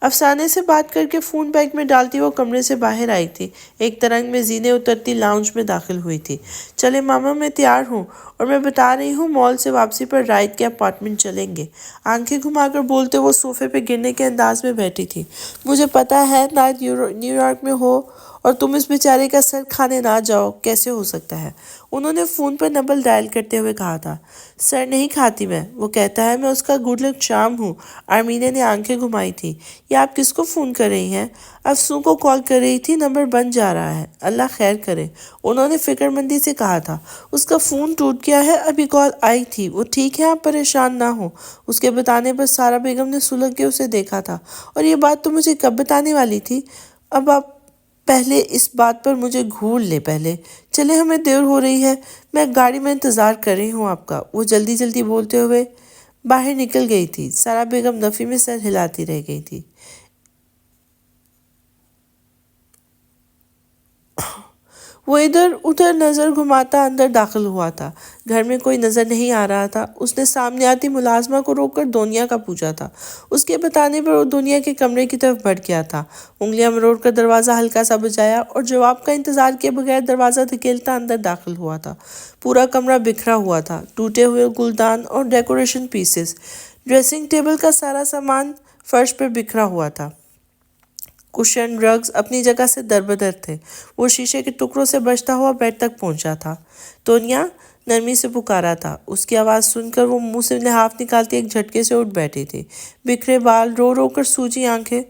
افسانے سے بات کر کے فون بیگ میں ڈالتی وہ کمرے سے باہر آئی تھی۔ ایک ترنگ میں زینے اترتی لاؤنج میں داخل ہوئی تھی۔ چلے ماما میں تیار ہوں اور میں بتا رہی ہوں مال سے واپسی پر رائٹ کے اپارٹمنٹ چلیں گے۔ آنکھیں گھما کر بولتے وہ صوفے پہ گرنے کے انداز میں بیٹھی تھی۔ مجھے پتا ہے نائٹ نیو یارک میں ہو اور تم اس بیچارے کا سر کھانے نہ جاؤ، کیسے ہو سکتا ہے؟ انہوں نے فون پر نمبر ڈائل کرتے ہوئے کہا تھا۔ سر نہیں کھاتی میں، وہ کہتا ہے میں اس کا گڈ لک چارم ہوں۔ آرمینہ نے آنکھیں گھمائی تھی۔ یہ آپ کس کو فون کر رہی ہیں؟ افسوں کو کال کر رہی تھی، نمبر بند جا رہا ہے۔ اللہ خیر کرے، انہوں نے فکر مندی سے کہا تھا۔ اس کا فون ٹوٹ گیا ہے، ابھی کال آئی تھی، وہ ٹھیک ہے، آپ پریشان نہ ہوں۔ اس کے بتانے پر سارا بیگم نے سلگ کے اسے دیکھا تھا۔ اور یہ بات تو مجھے کب بتانے والی تھی؟ اب آپ پہلے اس بات پر مجھے گھول لے پہلے۔ چلے ہمیں دیر ہو رہی ہے، میں گاڑی میں انتظار کر رہی ہوں آپ کا۔ وہ جلدی جلدی بولتے ہوئے باہر نکل گئی تھی۔ سارا بیگم نفی میں سر ہلاتی رہ گئی تھی۔ وہ ادھر ادھر نظر گھماتا اندر داخل ہوا تھا۔ گھر میں کوئی نظر نہیں آ رہا تھا۔ اس نے سامنے آتی ملازمہ کو روک کر دنیا کا پوچھا تھا۔ اس کے بتانے پر وہ دنیا کے کمرے کی طرف بڑھ گیا تھا۔ انگلیاں مروڑ کر دروازہ ہلکا سا بجایا اور جواب کا انتظار کیے بغیر دروازہ دھکیلتا اندر داخل ہوا تھا۔ پورا کمرہ بکھرا ہوا تھا، ٹوٹے ہوئے گلدان اور ڈیکوریشن پیسز، ڈریسنگ ٹیبل کا سارا سامان فرش پر بکھرا ہوا تھا۔ کشن رگز اپنی جگہ سے دربدر تھے۔ وہ شیشے کے ٹکڑوں سے بجتا ہوا بیڈ تک پہنچا تھا۔ دنیا نرمی سے پکارا تھا۔ اس کی آواز سن کر وہ منہ سے لحاف نکالتی ایک جھٹکے سے اٹھ بیٹھی تھی۔ بکھرے بال، رو رو کر سوجی آنکھیں۔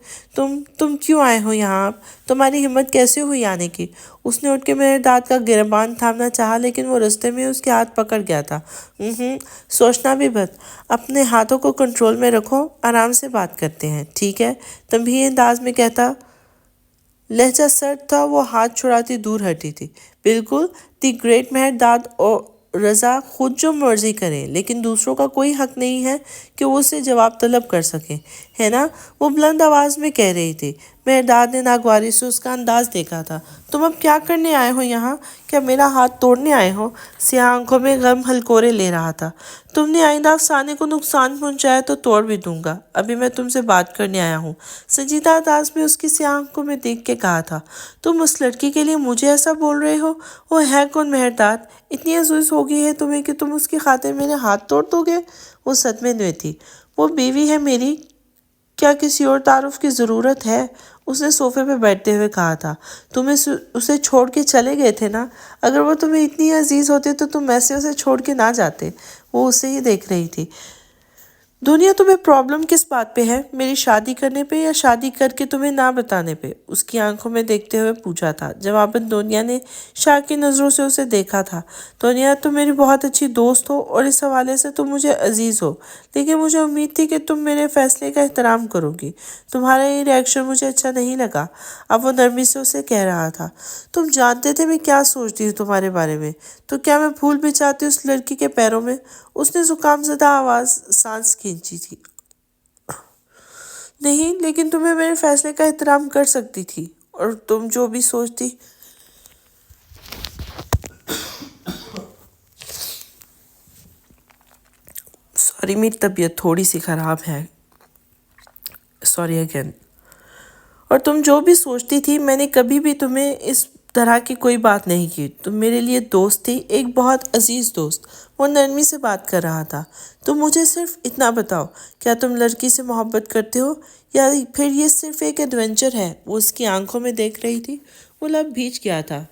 تم کیوں آئے ہو یہاں؟ اب تمہاری ہمت کیسے ہوئی آنے کی؟ اس نے اٹھ کے مہرداد کا گریبان تھامنا چاہا لیکن وہ رستے میں اس کے ہاتھ پکڑ گیا تھا۔ سوچنا بھی بت، اپنے ہاتھوں کو کنٹرول میں رکھو، آرام سے بات کرتے ہیں، ٹھیک ہے؟ تنبیہی انداز میں کہتا۔ لہجہ سرد تھا، وہ ہاتھ چھڑاتی دور ہٹی تھی۔ بالکل، دی گریٹ مہرداد اور رضا خود جو مرضی کریں، لیکن دوسروں کا کوئی حق نہیں ہے کہ وہ اسے جواب طلب کر سکیں، ہے نا؟ وہ بلند آواز میں کہہ رہی تھی۔ مہرداد نے ناگواری سے اس کا انداز دیکھا تھا۔ تم اب کیا کرنے آئے ہو یہاں؟ کیا میرا ہاتھ توڑنے آئے ہو؟ سیاہ آنکھوں میں غم ہلکورے لے رہا تھا۔ تم نے آئندہ افسانے کو نقصان پہنچایا تو توڑ بھی دوں گا، ابھی میں تم سے بات کرنے آیا ہوں۔ سنجیدہ انداز میں اس کی سیاہ آنکھوں میں دیکھ کے کہا تھا۔ تم اس لڑکی کے لیے مجھے ایسا بول رہے ہو؟ وہ ہے کون مہرداد؟ اتنی عزیز ہو گئی ہے تمہیں کہ تم اس کی خاطر میرے ہاتھ توڑ دو گے؟ وہ صدمے میں تھی۔ وہ بیوی ہے میری، کیا کسی اور تعارف کی ضرورت ہے؟ اس نے صوفے پہ بیٹھتے ہوئے کہا تھا۔ تم اسے چھوڑ کے چلے گئے تھے نا؟ اگر وہ تمہیں اتنی عزیز ہوتے تو تم ایسے اسے چھوڑ کے نہ جاتے۔ وہ اسے ہی دیکھ رہی تھی۔ دنیا تمہیں پرابلم کس بات پہ ہے؟ میری شادی کرنے پہ یا شادی کر کے تمہیں نہ بتانے پہ؟ اس کی آنکھوں میں دیکھتے ہوئے پوچھا تھا۔ جواباً دنیا نے شاک کی نظروں سے اسے دیکھا تھا۔ دنیا، تم میری بہت اچھی دوست ہو اور اس حوالے سے تم مجھے عزیز ہو، لیکن مجھے امید تھی کہ تم میرے فیصلے کا احترام کرو گی۔ تمہارا یہ ری ایکشن مجھے اچھا نہیں لگا۔ اب وہ نرمی سے اسے کہہ رہا تھا۔ تم جانتے تھے میں کیا سوچتی ہوں تمہارے بارے میں، تو کیا میں پھول بچھاتی اس لڑکی کے پیروں میں؟ اس نے زکام زدہ آواز سانس کھینچی تھی۔ نہیں، لیکن تمہیں میرے فیصلے کا احترام کر سکتی تھی، اور تم جو بھی سوچتی۔ سوری، میری طبیعت تھوڑی سی خراب ہے، سوری اگین۔ اور تم جو بھی سوچتی تھی، میں نے کبھی بھی تمہیں اس طرح کی کوئی بات نہیں کی۔ تم میرے لیے دوست تھی، ایک بہت عزیز دوست۔ وہ نرمی سے بات کر رہا تھا۔ تم مجھے صرف اتنا بتاؤ، کیا تم لڑکی سے محبت کرتے ہو یا پھر یہ صرف ایک ایڈونچر ہے؟ وہ اس کی آنکھوں میں دیکھ رہی تھی۔ وہ لب بھیج گیا تھا۔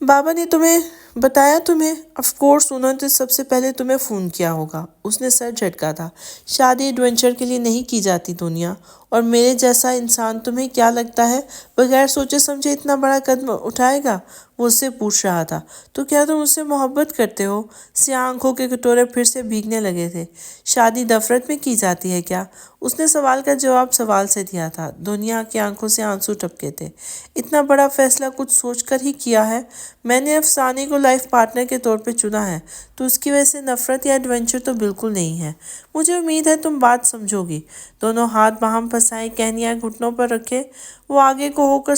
بابا نے تمہیں بتایا؟ تمہیں آف کورس انہوں نے سب سے پہلے تمہیں فون کیا ہوگا۔ اس نے سر جھٹکا تھا۔ شادی ایڈونچر کے لیے نہیں کی جاتی دنیا، اور میرے جیسا انسان تمہیں کیا لگتا ہے بغیر سوچے سمجھے اتنا بڑا قدم اٹھائے گا؟ وہ اس سے پوچھ رہا تھا۔ تو کیا تم اس سے محبت کرتے ہو؟ سیاہ آنکھوں کے کٹورے پھر سے بھیگنے لگے تھے۔ شادی دفرت میں کی جاتی ہے کیا؟ اس نے سوال کا جواب سوال سے دیا تھا۔ دنیا کی آنکھوں سے آنسو ٹپکے تھے۔ اتنا بڑا فیصلہ کچھ سوچ کر ہی کیا ہے؟ میں نے افسانے کو لائف پارٹنر کے طور پہ چنا ہے، تو اس کی وجہ سے نفرت یا ایڈونچر تو بالکل نہیں ہے۔ مجھے امید ہے تم بات سمجھو گی۔ دونوں ہاتھ باہم پھنسائے، کہنیاں گھٹنوں پر رکھے، وہ آگے کو ہو کر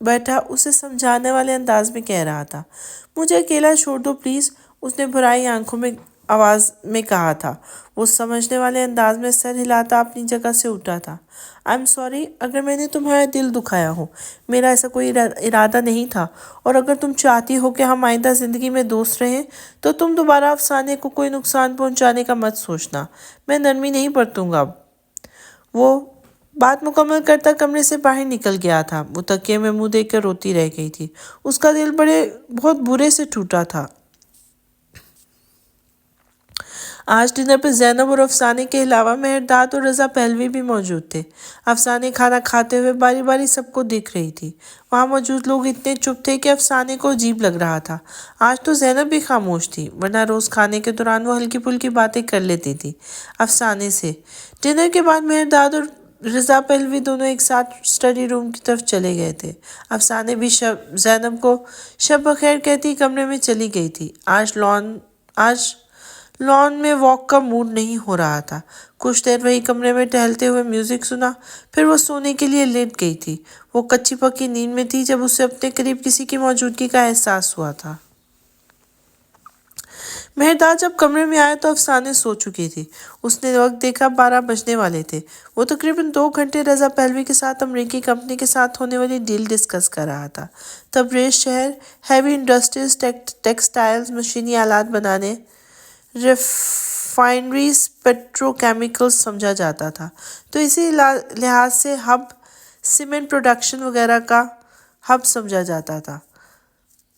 بیٹھا اسے سمجھانے والے انداز میں کہہ رہا تھا۔ مجھے اکیلا چھوڑ دو پلیز۔ اس نے بھرائی آنکھوں میں آواز میں کہا تھا۔ وہ سمجھنے والے انداز میں سر ہلاتا اپنی جگہ سے اٹھا تھا۔ آئی ایم سوری اگر میں نے تمہارا دل دکھایا ہو، میرا ایسا کوئی ارادہ نہیں تھا، اور اگر تم چاہتی ہو کہ ہم آئندہ زندگی میں دوست رہیں تو تم دوبارہ افسانے کو کوئی نقصان پہنچانے کا مت سوچنا۔ میں نرمی نہیں برتوں گا اب۔ وہ بات مکمل کرتا کمرے سے باہر نکل گیا تھا۔ وہ تکیے میں منہ دے کر روتی رہ گئی تھی۔ اس کا دل بہت برے سے ٹوٹا تھا۔ آج ڈنر پہ زینب اور افسانے کے علاوہ مہرداد اور رضا پہلوی بھی موجود تھے۔ افسانے کھانا کھاتے ہوئے باری باری سب کو دیکھ رہی تھی۔ وہاں موجود لوگ اتنے چپ تھے کہ افسانے کو عجیب لگ رہا تھا۔ آج تو زینب بھی خاموش تھی، ورنہ روز کھانے کے دوران وہ ہلکی پھلکی باتیں کر لیتی تھی افسانے سے۔ ڈنر کے بعد مہرداد اور رضا پہلوی دونوں ایک ساتھ اسٹڈی روم کی طرف چلے گئے تھے۔ افسانے بھی زینب کو شب بخیر کہتی کمرے میں چلی گئی تھی۔ آج لان میں واک کا موڈ نہیں ہو رہا تھا۔ کچھ دیر وہی کمرے میں ٹہلتے ہوئے میوزک سنا، پھر وہ سونے کے لیے لیٹ گئی تھی۔ وہ کچی پکی نیند میں تھی جب اسے اپنے قریب کسی کی موجودگی کا احساس ہوا تھا۔ مہرداد جب کمرے میں آیا تو افسانے سو چکی تھی۔ اس نے وقت دیکھا، 12 بجنے والے تھے۔ وہ تقریباً 2 گھنٹے رضا پہلوی کے ساتھ امریکی کمپنی کے ساتھ ہونے والی ڈیل ڈسکس کر رہا تھا۔ تبریز شہر ہیوی انڈسٹریز، ٹیکسٹائلز، مشینی آلات بنانے، ریفائنریز، پیٹرو کیمیکلز سمجھا جاتا تھا، تو اسی لحاظ سے ہب سیمنٹ پروڈکشن وغیرہ کا ہب سمجھا جاتا تھا۔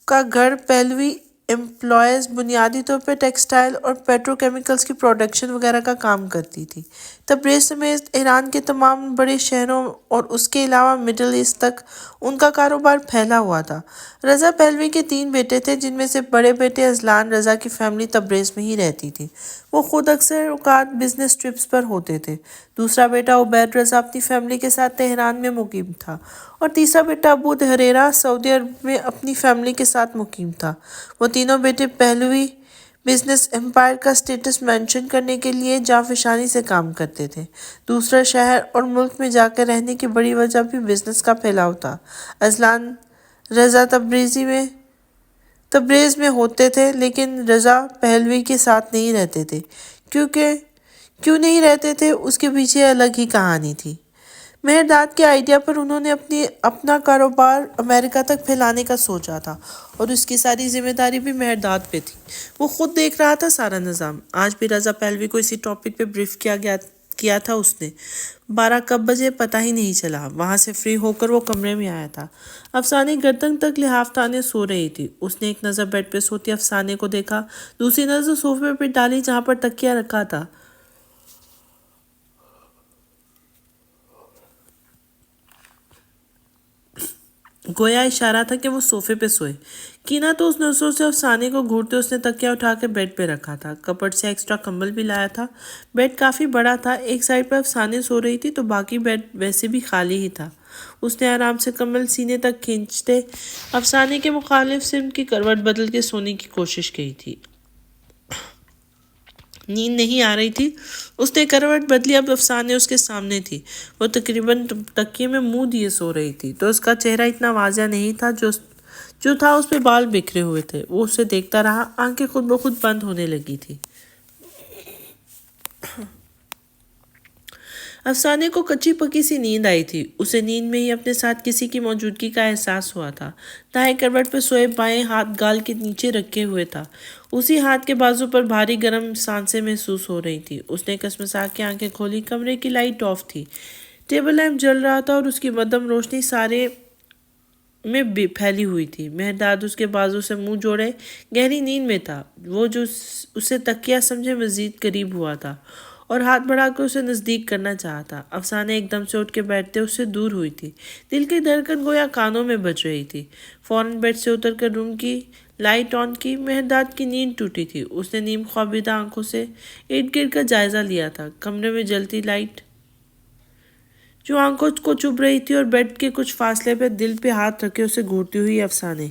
کا گھر پہلوی امپلائیز بنیادی طور پر ٹیکسٹائل اور پیٹرو کیمیکلز کی پروڈکشن وغیرہ کا کام کرتی تھی۔ تبریز سمیت ایران کے تمام بڑے شہروں اور اس کے علاوہ مڈل ایسٹ تک ان کا کاروبار پھیلا ہوا تھا۔ رضا پہلوی کے 3 بیٹے تھے، جن میں سے بڑے بیٹے اذلان رضا کی فیملی تبریز میں ہی رہتی تھی۔ وہ خود اکثر اوقات بزنس ٹرپس پر ہوتے تھے۔ دوسرا بیٹا عبید رضا اپنی فیملی کے ساتھ تہران میں مقیم تھا، اور تیسرا بیٹا ابو ہریرہ سعودی عرب میں اپنی فیملی کے ساتھ مقیم تھا۔ وہ تینوں بیٹے پہلوی بزنس امپائر کا سٹیٹس مینٹین کرنے کے لیے جانفشانی سے کام کرتے تھے۔ دوسرے شہر اور ملک میں جا کر رہنے کی بڑی وجہ بھی بزنس کا پھیلاؤ تھا۔ اذلان رضا تبریز میں ہوتے تھے، لیکن رضا پہلوی کے ساتھ نہیں رہتے تھے۔ کیوں نہیں رہتے تھے، اس کے پیچھے الگ ہی کہانی تھی۔ مہرداد کے آئیڈیا پر انہوں نے اپنا کاروبار امریکہ تک پھیلانے کا سوچا تھا، اور اس کی ساری ذمہ داری بھی مہرداد پہ تھی۔ وہ خود دیکھ رہا تھا سارا نظام۔ آج بھی رضا پہلوی کو اسی ٹاپک پہ بریف کیا تھا اس نے۔ 12 کب بجے پتہ ہی نہیں چلا۔ وہاں سے فری ہو کر وہ کمرے میں آیا تھا۔ افسانے گردن تک لحاف تانے سو رہی تھی۔ اس نے ایک نظر بیڈ پہ سوتی افسانے کو دیکھا، دوسری نظر صوفے پہ ڈالی جہاں پر تکیہ رکھا تھا۔ گویا اشارہ تھا کہ وہ صوفے پہ سوئے۔ کینا تو اس نظروں سے افسانے کو گھورتے اس نے تکیہ اٹھا کے بیڈ پہ رکھا تھا۔ کپبورڈ سے ایکسٹرا کمبل بھی لایا تھا۔ بیڈ کافی بڑا تھا۔ ایک سائڈ پہ افسانے سو رہی تھی تو باقی بیڈ ویسے بھی خالی ہی تھا۔ اس نے آرام سے کمبل سینے تک کھینچتے افسانے کے مخالف سمت کی کروٹ بدل کے سونے کی کوشش کی تھی۔ نیند نہیں آ رہی تھی۔ اس نے کروٹ بدلی، اب افسانے اس کے سامنے تھی۔ وہ تقریباً تکیے میں منہ دیے سو رہی تھی، تو اس کا چہرہ اتنا واضح نہیں تھا، جو تھا اس پہ بال بکھرے ہوئے تھے۔ وہ اسے دیکھتا رہا، آنکھیں خود بخود بند ہونے لگی تھی۔ افسانے کو کچی پکی سی نیند آئی تھی۔ اسے نیند میں ہی اپنے ساتھ کسی کی موجودگی کا احساس ہوا تھا۔ دائیں کروٹ پہ سوئے بائیں ہاتھ گال کے نیچے رکھے ہوئے تھا۔ اسی ہاتھ کے بازو پر بھاری گرم سانسیں محسوس ہو رہی تھی۔ اس نے کسمسا کے آنکھیں کھولی۔ کمرے کی لائٹ آف تھی۔ ٹیبل لیمپ جل رہا تھا اور اس کی مدھم روشنی سارے میں پھیلی ہوئی تھی۔ مہرداد اس کے بازو سے منہ جوڑے گہری نیند میں تھا۔ وہ جو اسے تکیہ سمجھے مزید قریب ہوا تھا اور ہاتھ بڑھا کر اسے نزدیک کرنا چاہا تھا۔ افسانے ایک دم سے اٹھ کے بیٹھتے اس سے دور ہوئی تھی۔ دل کی دھڑکن گویا کانوں میں بج رہی تھی۔ فوراً بیڈ سے اتر کر روم کی لائٹ آن کی۔ مہرداد کی نیند ٹوٹی تھی۔ اس نے نیم خوابیدہ آنکھوں سے ارد گرد کا جائزہ لیا تھا۔ کمرے میں جلتی لائٹ جو آنکھوں کو چبھ رہی تھی، اور بیڈ کے کچھ فاصلے پہ دل پہ ہاتھ رکھے اسے گھورتی ہوئی افسانے۔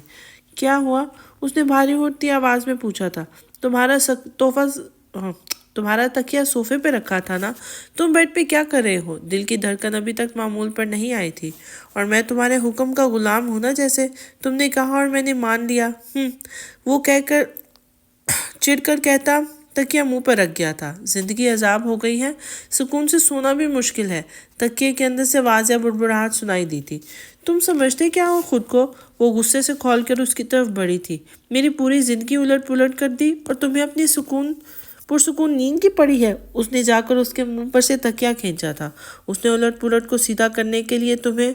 کیا ہوا؟ اس نے بھاری ہوتی آواز میں پوچھا تھا۔ تمہارا تکیہ صوفے پہ رکھا تھا نا؟ تم بیڈ پہ کیا کر رہے ہو؟ دل کی دھڑکن ابھی تک معمول پر نہیں آئی تھی۔ اور میں تمہارے حکم کا غلام ہوں نا، جیسے تم نے کہا اور میں نے مان لیا۔ وہ کہہ کر چڑھ کر کہتا، تکیہ منہ پر رکھ گیا تھا۔ زندگی عذاب ہو گئی ہے، سکون سے سونا بھی مشکل ہے۔ تکیے کے اندر سے واضح بڑبڑاہٹ سنائی دی تھی۔ تم سمجھتے کیا ہو خود کو؟ وہ غصے سے کھول کر اس کی طرف بڑھی تھی۔ میری پوری زندگی الٹ پلٹ کر دی اور تمہیں اپنی پرسکون نیند کی پڑی ہے۔ اس نے جا کر اس کے منہ پر سے تکیہ کھینچا تھا۔ اس نے الٹ پلٹ کو سیدھا کرنے کے لیے تمہیں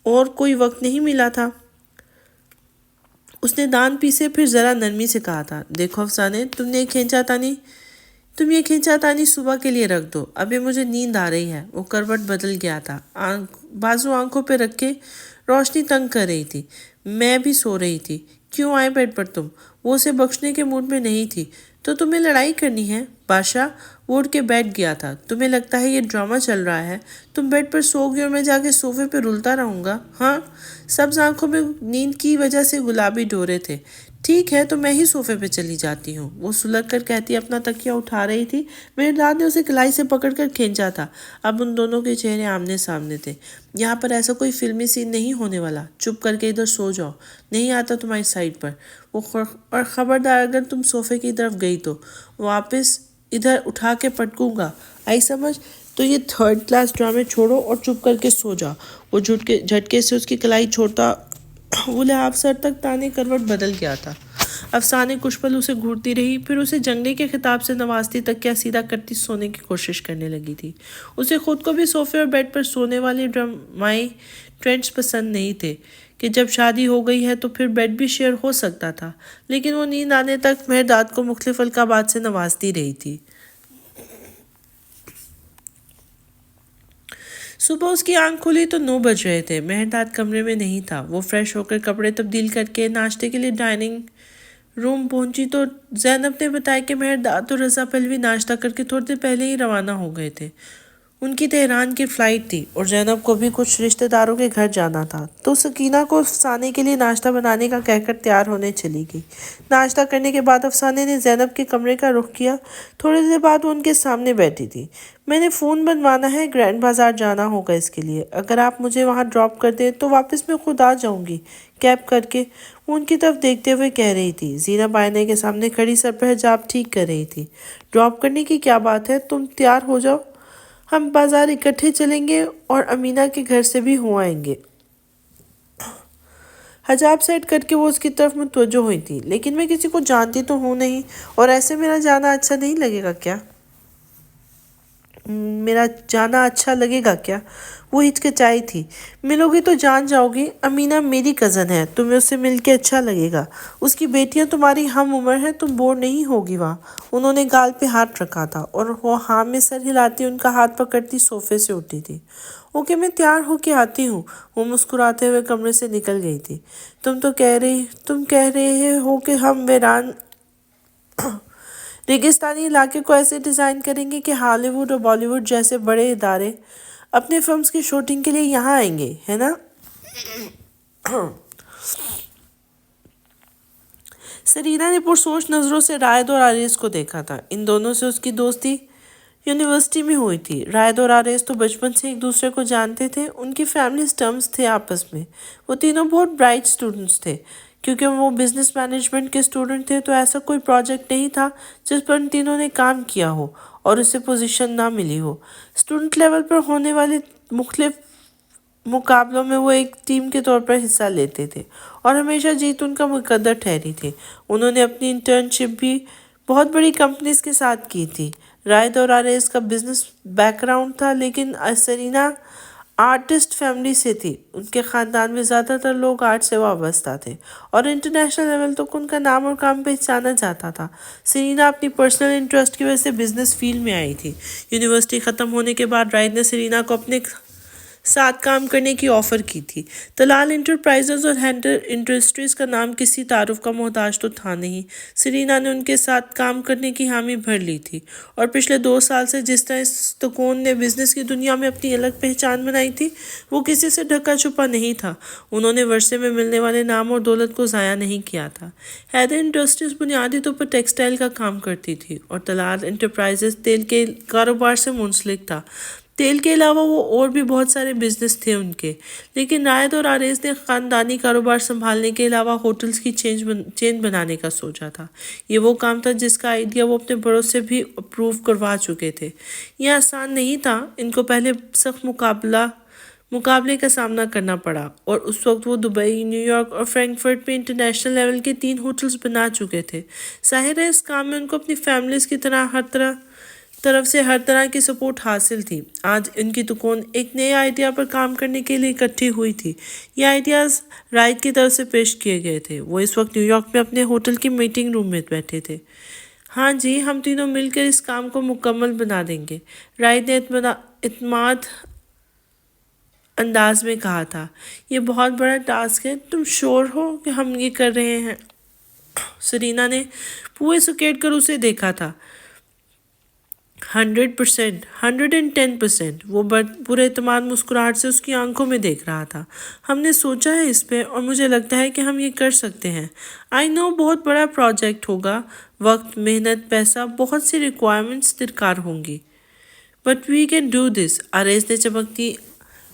اور کوئی وقت نہیں ملا تھا۔ اس نے دان پیسے پھر ذرا نرمی سے کہا تھا، دیکھو افسانے، تم یہ کھینچا تانی صبح کے لیے رکھ دو، ابھی مجھے نیند آ رہی ہے۔ وہ کروٹ بدل گیا تھا، بازو آنکھوں پہ رکھ کے روشنی تنگ کر رہی تھی۔ میں بھی سو رہی تھی۔ کیوں آئے بیڈ پر تم؟ وہ اسے بخشنے کے موڈ میں نہیں تھی۔ تو تمہیں لڑائی کرنی ہے؟ بادشاہ وہ اٹھ کے بیٹھ گیا تھا۔ تمہیں لگتا ہے یہ ڈرامہ چل رہا ہے؟ تم بیڈ پر سو گی اور میں جا کے صوفے پہ رلتا رہوں گا؟ ہاں؟ سبز آنکھوں میں نیند کی وجہ سے گلابی ڈورے تھے۔ ٹھیک ہے تو میں ہی صوفے پہ چلی جاتی ہوں، وہ سلگ کر کہتی اپنا تکیہ اٹھا رہی تھی۔ مہرداد نے اسے کلائی سے پکڑ کر کھینچا تھا۔ اب ان دونوں کے چہرے آمنے سامنے تھے۔ یہاں پر ایسا کوئی فلمی سین نہیں ہونے والا، چپ کر کے ادھر سو جاؤ، نہیں آتا تمہاری سائڈ پر۔ اور خبردار اگر تم صوفے کی طرف گئی تو واپس ادھر اٹھا کے پٹکوں گا، آئی سمجھ؟ تو یہ تھرڈ کلاس ڈرامے چھوڑو اور چپ کر کے سو جاؤ۔ وہ جھٹکے سے اس کی کلائی چھوڑتا وہ لحاف سر تک تانے کروٹ بدل گیا تھا۔ افسانے کچھ پل اسے گھورتی رہی، پھر اسے جنگلے کے خطاب سے نوازتی تکیہ سیدھا کرتی سونے کی کوشش کرنے لگی تھی۔ اسے خود کو بھی صوفے اور بیڈ پر سونے والے ڈرامائی ٹرینڈز پسند نہیں تھے کہ جب شادی ہو گئی ہے تو پھر بیڈ بھی شیئر ہو سکتا تھا، لیکن وہ نیند آنے تک مہرداد کو مختلف القابات سے نوازتی رہی تھی۔ صبح اس کی آنکھ کھلی تو 9 بج رہے تھے۔ مہرداد کمرے میں نہیں تھا۔ وہ فریش ہو کر کپڑے تبدیل کر کے ناشتے کے لیے ڈائننگ روم پہنچی تو زینب نے بتایا کہ مہرداد اور رضا پہلوی ناشتہ کر کے تھوڑی دیر پہلے ہی روانہ ہو گئے تھے۔ ان کی تہران کی فلائٹ تھی اور زینب کو بھی کچھ رشتہ داروں کے گھر جانا تھا، تو سکینہ کو افسانے کے لیے ناشتہ بنانے کا کہہ کر تیار ہونے چلی گئی۔ ناشتہ کرنے کے بعد افسانے نے زینب کے کمرے کا رخ کیا۔ تھوڑی دیر بعد وہ ان کے سامنے بیٹھی تھی۔ میں نے فون بنوانا ہے، گرینڈ بازار جانا ہوگا اس کے لیے، اگر آپ مجھے وہاں ڈراپ کر دیں تو واپس میں خود آ جاؤں گی کیب کر کے، وہ ان کی طرف دیکھتے ہوئے کہہ رہی تھی۔ زینب آئینے کے سامنے کھڑی سر پر حجاب ٹھیک کر رہی تھی۔ ڈراپ کرنے کی کیا بات ہے، تم تیار ہو جاؤ، ہم بازار اکٹھے چلیں گے اور امینہ کے گھر سے بھی ہو آئیں گے۔ حجاب سیٹ کر کے وہ اس کی طرف متوجہ ہوئی تھی۔ لیکن میں کسی کو جانتی تو ہوں نہیں، اور ایسے میرا جانا اچھا نہیں لگے گا کیا؟ وہ ہچکچائی تھی۔ ملو گی تو جان جاؤ گی، امینہ میری کزن ہے، تمہیں اس سے مل کے اچھا لگے گا، اس کی بیٹیاں تمہاری ہم عمر ہیں، تم بور نہیں ہوگی وہاں۔ انہوں نے گال پہ ہاتھ رکھا تھا اور وہ ہاں میں سر ہلاتی ان کا ہاتھ پکڑتی صوفے سے اٹھی تھی۔ اوکے میں تیار ہو کے آتی ہوں، وہ مسکراتے ہوئے کمرے سے نکل گئی تھی۔ تم کہہ رہے ہو کہ ہم ویران ریگستانی علاقے کو ایسے ڈیزائن کریں گے کہ ہالی ووڈ اور بالی ووڈ جیسے بڑے ادارے اپنے فلمز کی شوٹنگ کے لیے یہاں آئیں گے، ہے نا؟ سرینا نے پرسوچ نظروں سے رائد اور آریز کو دیکھا تھا۔ ان دونوں سے اس کی دوستی یونیورسٹی میں ہوئی تھی۔ رائد اور آریز تو بچپن سے ایک دوسرے کو جانتے تھے، ان کی فیملی ٹرمز تھے آپس میں۔ وہ تینوں بہت برائٹ سٹوڈنٹس تھے۔ کیونکہ وہ بزنس مینجمنٹ کے سٹوڈنٹ تھے تو ایسا کوئی پروجیکٹ نہیں تھا جس پر ان تینوں نے کام کیا ہو اور اسے پوزیشن نہ ملی ہو۔ اسٹوڈنٹ لیول پر ہونے والے مختلف مقابلوں میں وہ ایک ٹیم کے طور پر حصہ لیتے تھے اور ہمیشہ جیت ان کا مقدر ٹھہری تھی۔ انہوں نے اپنی انٹرنشپ بھی بہت بڑی کمپنیز کے ساتھ کی تھی۔ رائد اور آریز کا بزنس بیک گراؤنڈ تھا، لیکن سرینا آرٹسٹ فیملی سے تھی۔ ان کے خاندان میں زیادہ تر لوگ آرٹ سے وابستہ تھے اور انٹرنیشنل لیول تک ان کا نام اور کام پہچانا جاتا تھا۔ سرینا اپنی پرسنل انٹرسٹ کی وجہ سے بزنس فیلڈ میں آئی تھی۔ یونیورسٹی ختم ہونے کے بعد رائد نے سرینا کو اپنے ساتھ کام کرنے کی آفر کی تھی۔ تلال انٹرپرائزز اور ہینٹر انڈسٹریز کا نام کسی تعارف کا محتاج تو تھا نہیں۔ سرینا نے ان کے ساتھ کام کرنے کی حامی بھر لی تھی اور پچھلے 2 سال سے جس طرح ستکون نے بزنس کی دنیا میں اپنی الگ پہچان بنائی تھی، وہ کسی سے ڈھکا چھپا نہیں تھا۔ انہوں نے ورثے میں ملنے والے نام اور دولت کو ضائع نہیں کیا تھا۔ ہیدر انڈسٹریز بنیادی طور پر ٹیکسٹائل کا کام کرتی تھی اور تلال انٹرپرائزز تیل کے کاروبار سے منسلک تھا۔ تیل کے علاوہ وہ اور بھی بہت سارے بزنس تھے ان کے، لیکن رائد اور آریز نے خاندانی کاروبار سنبھالنے کے علاوہ ہوٹلز کی چین بنانے کا سوچا تھا۔ یہ وہ کام تھا جس کا آئیڈیا وہ اپنے بڑوں سے بھی اپروو کروا چکے تھے۔ یہ آسان نہیں تھا، ان کو پہلے سخت مقابلے کا سامنا کرنا پڑا، اور اس وقت وہ دبئی، نیو یارک اور فرینکفرٹ میں انٹرنیشنل لیول کے 3 ہوٹلز بنا چکے تھے۔ ظاہر ہے اس کام میں ان کو اپنی فیملیز کی طرف سے ہر طرح کی سپورٹ حاصل تھی۔ آج ان کی دکان ایک نئے آئیڈیا پر کام کرنے کے لیے اکٹھی ہوئی تھی۔ یہ آئیڈیاز رائٹ کی طرف سے پیش کیے گئے تھے۔ وہ اس وقت نیو یارک میں اپنے ہوٹل کی میٹنگ روم میں بیٹھے تھے۔ ہاں جی، ہم تینوں مل کر اس کام کو مکمل بنا دیں گے، رائٹ نے اعتماد انداز میں کہا تھا۔ یہ بہت بڑا ٹاسک ہے، تم شور ہو کہ ہم یہ کر رہے ہیں؟ سرینا نے پوئے سکیٹ کر اسے دیکھا تھا۔ 100%، 110%۔ وہ پورے اعتماد مسکراہٹ سے اس کی آنکھوں میں دیکھ رہا تھا۔ ہم نے سوچا ہے اس پہ، اور مجھے لگتا ہے کہ ہم یہ کر سکتے ہیں۔ آئی نو بہت بڑا پروجیکٹ ہوگا، وقت، محنت، پیسہ، بہت سی ریکوائرمنٹس درکار ہوں گی، but we can do this. آریز نے چمکتی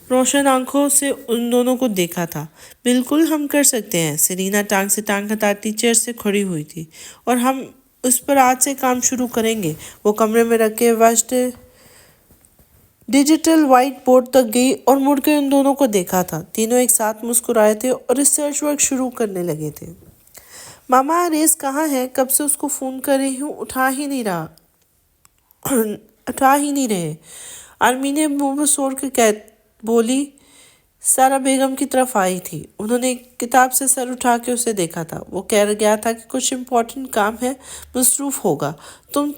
روشن آنکھوں سے ان دونوں کو دیکھا تھا۔ بالکل ہم کر سکتے ہیں۔ سرینا ٹانگ سے ٹانگ ہٹاتی چیئر سے کھڑی ہوئی تھی۔ اور ہم اس پر آج سے کام شروع کریں گے۔ وہ کمرے میں رکھے وسط ڈیجیٹل وائٹ بورڈ تک گئی اور مڑ کے ان دونوں کو دیکھا تھا۔ تینوں ایک ساتھ مسکرائے تھے اور ریسرچ ورک شروع کرنے لگے تھے۔ ماما، آریز کہاں ہے؟ کب سے اس کو فون کر رہی ہوں، اٹھا ہی نہیں رہے۔ آرمین منہ بسوڑ کے بولی۔ سارا بیگم کی طرف آئی تھی۔ انہوں نے کتاب سے سر اٹھا کے اسے دیکھا تھا۔ وہ کہہ گیا تھا کہ کچھ امپورٹنٹ کام ہے، مصروف ہوگا، تم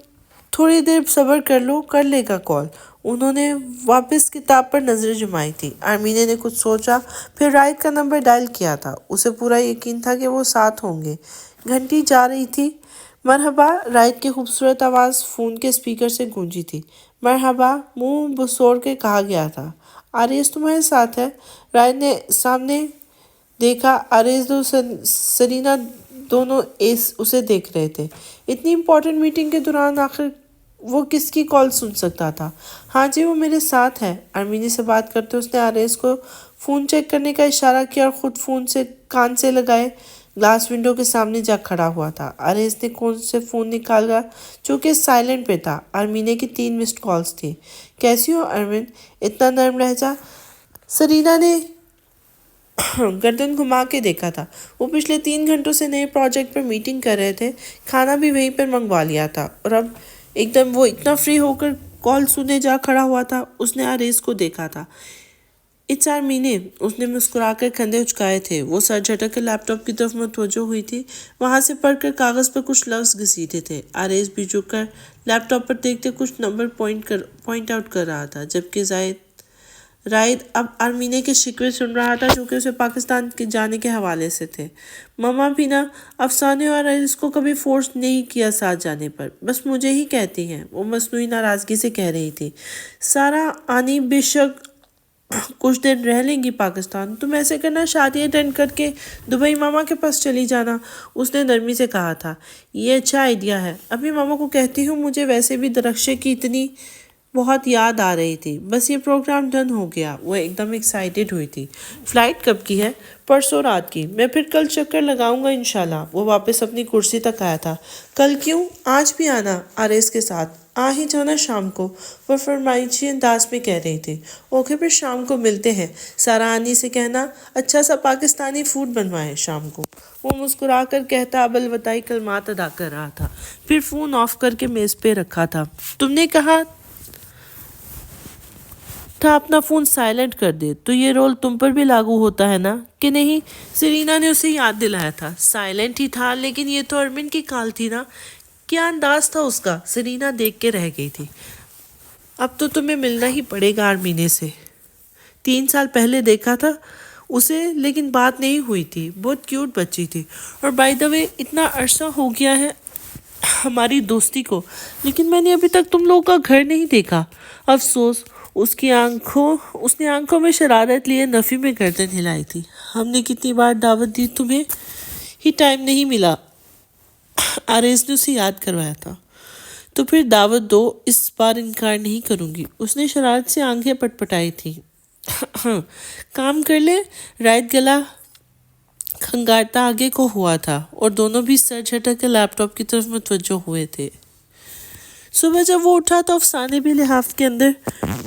تھوڑی دیر صبر کر لو، کر لے گا کال۔ انہوں نے واپس کتاب پر نظریں جمائی تھی۔ آرمین نے کچھ سوچا، پھر رائد کا نمبر ڈائل کیا تھا۔ اسے پورا یقین تھا کہ وہ ساتھ ہوں گے۔ گھنٹی جا رہی تھی۔ مرحبا، رائد کی خوبصورت آواز فون کے اسپیکر سے گونجی تھی۔ مرحبا، منہ بسوڑ کے کہا گیا تھا۔ آریز تمہارے ساتھ ہے؟ رائد نے سامنے دیکھا۔ آریز اور سرینا دونوں اسے دیکھ رہے تھے۔ اتنی امپورٹنٹ میٹنگ کے دوران آخر وہ کس کی کال سن سکتا تھا؟ ہاں جی، وہ میرے ساتھ ہے۔ آرمینی سے بات کرتے اس نے آریز کو فون چیک کرنے کا اشارہ کیا اور خود فون سے کان سے لگائے گلاس ونڈو کے سامنے جا کھڑا ہوا تھا۔ آریز نے کون سے فون نکالا جو کہ سائلنٹ پہ تھا۔ آرمینے کی 3 مسڈ کالز تھی۔ کیسی ہو ارمن؟ اتنا نرم لہجہ؟ سرینا نے گردن گھما کے دیکھا تھا۔ وہ پچھلے 3 گھنٹوں سے نئے پروجیکٹ پر میٹنگ کر رہے تھے، کھانا بھی وہیں پر منگوا لیا تھا، اور اب ایک دم وہ اتنا فری ہو کر کال سننے جا کھڑا ہوا تھا۔ اس نے آریز کو دیکھا تھا۔ اٹس آرمینے، اس نے مسکرا کر کندھے اچکائے تھے۔ وہ سر جھٹک کے لیپ ٹاپ کی طرف متوجہ ہوئی تھی، وہاں سے پڑھ کر کاغذ پر کچھ لفظ گھسیٹے تھے۔ آریز بھی جھک کر لیپ ٹاپ پر دیکھتے کچھ نمبر پوائنٹ آؤٹ کر رہا تھا، جبکہ رائد اب آرمینے کے شکوے سن رہا تھا جو کہ اسے پاکستان کے جانے کے حوالے سے تھے۔ ماما بھی نا افسانے اور آریز کو کبھی فورس نہیں کیا ساتھ جانے پر، بس مجھے ہی کہتی ہیں، وہ مصنوعی ناراضگی سے کہہ رہی تھی۔ سارا آنی بے شک کچھ دن رہ لیں گی پاکستان، تم ایسے کرنا، شادی اٹینڈ کر کے دبئی ماما کے پاس چلی جانا، اس نے نرمی سے کہا تھا۔ یہ اچھا آئیڈیا ہے، ابھی ماما کو کہتی ہوں، مجھے ویسے بھی درخشے کی اتنی بہت یاد آ رہی تھی، بس یہ پروگرام ڈن ہو گیا۔ وہ ایک دم ایکسائٹیڈ ہوئی تھی۔ فلائٹ کب کی ہے؟ پرسوں رات کی، میں پھر کل چکر لگاؤں گا انشاءاللہ۔ وہ واپس اپنی کرسی تک آیا تھا۔ کل کیوں؟ آج بھی آنا آریز کے ساتھ، آ ہی جانا شام کو، وہ فرمائشی انداز میں کہہ رہی تھی۔ اوکے، پھر شام کو ملتے ہیں۔ سارا آنی سے کہنا اچھا سا پاکستانی فوڈ بنوائیں شام کو، وہ مسکرا کر کہتا اب الوداعی کلمات ادا کر رہا تھا، پھر فون آف کر کے میز پہ رکھا تھا۔ تم نے کہا تھا اپنا فون سائلنٹ کر دے، تو یہ رول تم پر بھی لاگو ہوتا ہے نا کہ نہیں؟ سرینا نے اسے یاد دلایا تھا۔ سائلنٹ ہی تھا، لیکن یہ تو ارمن کی کال تھی نا، کیا انداز تھا اس کا؟ سرینا دیکھ کے رہ گئی تھی۔ اب تو تمہیں ملنا ہی پڑے گا آرمینے سے۔ 3 سال پہلے دیکھا تھا اسے، لیکن بات نہیں ہوئی تھی، بہت کیوٹ بچی تھی، اور بائی دا وے اتنا عرصہ ہو گیا ہے ہماری دوستی کو، لیکن میں نے ابھی تک تم لوگوں کا گھر نہیں دیکھا۔ افسوس، اس نے آنکھوں میں شرارت لیے نفی میں گردن ہلائی تھی۔ ہم نے کتنی بار دعوت دی، تمہیں ہی ٹائم نہیں ملا، آریز نے اسے یاد کروایا تھا۔ تو پھر دعوت دو، اس بار انکار نہیں کروں گی۔ اس نے شرارت سے آنکھیں پٹپٹائی تھیں۔ کام کر لے، رائت گلا کھنگارتا آگے کو ہوا تھا اور دونوں بھی سر جھٹک کے لیپ ٹاپ کی طرف متوجہ ہوئے تھے۔ صبح جب وہ اٹھا تو افسانے بھی لحاف کے اندر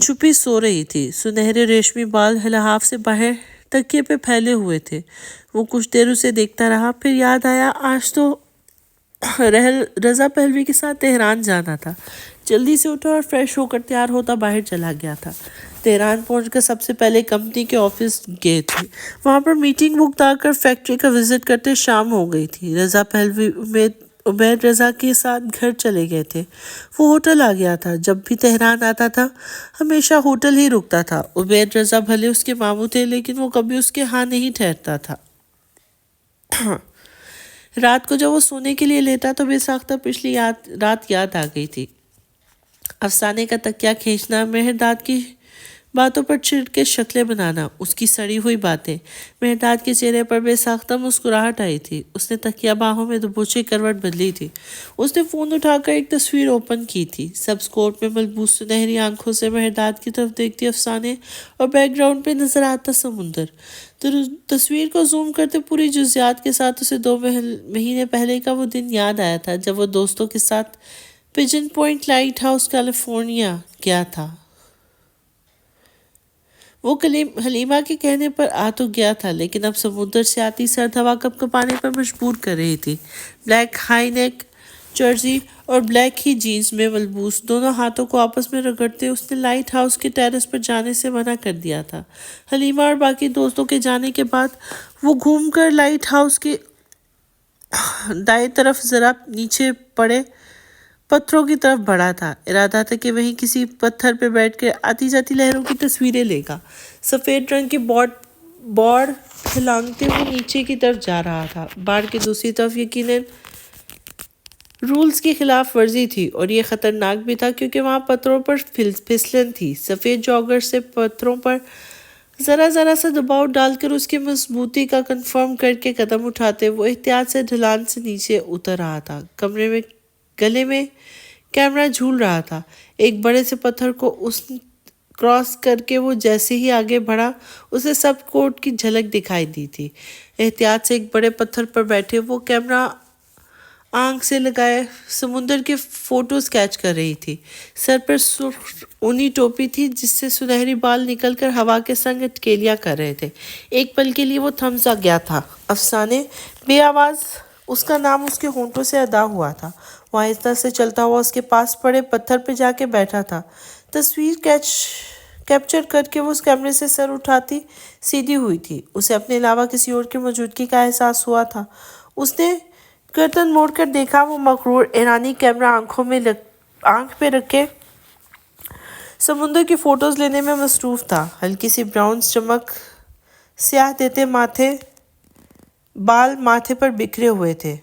چھپی سو رہی تھی۔ سنہرے ریشمی بال لحاف سے باہر تکیے پہ پھیلے ہوئے تھے۔ وہ کچھ دیر اسے دیکھتا رہا، پھر یاد آیا آج تو رضا پہلوی کے ساتھ تہران جانا تھا۔ جلدی سے اٹھا اور فریش ہو کر تیار ہوتا باہر چلا گیا تھا۔ تہران پہنچ کر سب سے پہلے کمپنی کے آفس گئے تھے۔ وہاں پر میٹنگ بکتا کر فیکٹری کا وزٹ کرتے شام ہو گئی تھی۔ رضا پہلوی عبید رضا کے ساتھ گھر چلے گئے تھے۔ وہ ہوٹل آ گیا تھا۔ جب بھی تہران آتا تھا ہمیشہ ہوٹل ہی رکتا تھا۔ عبید رضا بھلے اس کے ماموں تھے لیکن وہ کبھی اس کے ہاں نہیں ٹھہرتا تھا۔ رات کو جب وہ سونے کے لیے لیٹا تو بے ساختہ پچھلی رات یاد آ گئی تھی۔ افسانے کا تکیہ کھینچنا، مہرداد کی باتوں پر چھڑ کے شکلیں بنانا، اس کی سڑی ہوئی باتیں۔ مہرداد کے چہرے پر بے ساختہ مسکراہٹ آئی تھی۔ اس نے تکیہ باہوں میں دبوچے کروٹ بدلی تھی۔ اس نے فون اٹھا کر ایک تصویر اوپن کی تھی۔ سبز کوٹ میں ملبوس سنہری آنکھوں سے مہرداد کی طرف دیکھتی افسانے اور بیک گراؤنڈ پہ نظر آتا سمندر۔ تصویر کو زوم کرتے پوری جزیات کے ساتھ اسے 2 مہینے پہلے کا وہ دن یاد آیا تھا جب وہ دوستوں کے ساتھ pigeon point light house California گیا تھا۔ وہ حلیمہ کے کہنے پر آ تو گیا تھا لیکن اب سمندر سے آتی سرد ہوا کپ کپانے پر مجبور کر رہی تھی۔ بلیک ہائی نیک جرسی اور بلیک ہی جینز میں ملبوس، دونوں ہاتھوں کو آپس میں رگڑتے اس نے لائٹ ہاؤس کے ٹیرس پر جانے سے منع کر دیا تھا۔ حلیمہ اور باقی دوستوں کے جانے کے بعد وہ گھوم کر لائٹ ہاؤس کے دائیں طرف ذرا نیچے پڑے پتھروں کی طرف بڑھا تھا۔ ارادہ تھا کہ وہیں کسی پتھر پہ بیٹھ کے آتی جاتی لہروں کی تصویریں لے گا۔ سفید رنگ کے بورڈ پھلانگتے ہوئے نیچے کی طرف جا رہا تھا۔ بار کی دوسری طرف یقیناً رولز کی خلاف ورزی تھی اور یہ خطرناک بھی تھا کیونکہ وہاں پتھروں پر پھسلن تھی۔ سفید جاگر سے پتھروں پر ذرا سا دباؤ ڈال کر اس کی مضبوطی کا کنفرم کر کے قدم اٹھاتے وہ احتیاط سے ڈھلان سے نیچے اتر رہا تھا۔ گلے میں کیمرہ جھول رہا تھا۔ ایک بڑے سے پتھر کو اس کراس کر کے وہ جیسے ہی آگے بڑھا اسے سب کوٹ کی جھلک دکھائی دی تھی۔ احتیاط سے ایک بڑے پتھر پر بیٹھے وہ کیمرہ آنکھ سے لگائے سمندر کے فوٹوز کیچ کر رہی تھی۔ سر پر سرخ اونی ٹوپی تھی جس سے سنہری بال نکل کر ہوا کے سنگ اٹکیلیاں کر رہے تھے۔ ایک پل کے لیے وہ تھم سا گیا تھا۔ افسانے بے آواز اس کا نام اس کے ہونٹوں سے ادا ہوا تھا۔ وہ آہستہ سے چلتا ہوا اس کے پاس پڑے پتھر پہ جا کے بیٹھا تھا۔ تصویر کیپچر کر کے وہ اس کیمرے سے سر اٹھاتی سیدھی ہوئی تھی۔ اسے اپنے علاوہ کسی اور کی موجودگی کا احساس ہوا تھا۔ اس نے گردن موڑ کر دیکھا، وہ مغرور ایرانی کیمرہ آنکھ پہ رکھے سمندر کی فوٹوز لینے میں مصروف تھا۔ ہلکی سی براؤن چمک سیاہ دیتے بال ماتھے پر بکھرے ہوئے تھے۔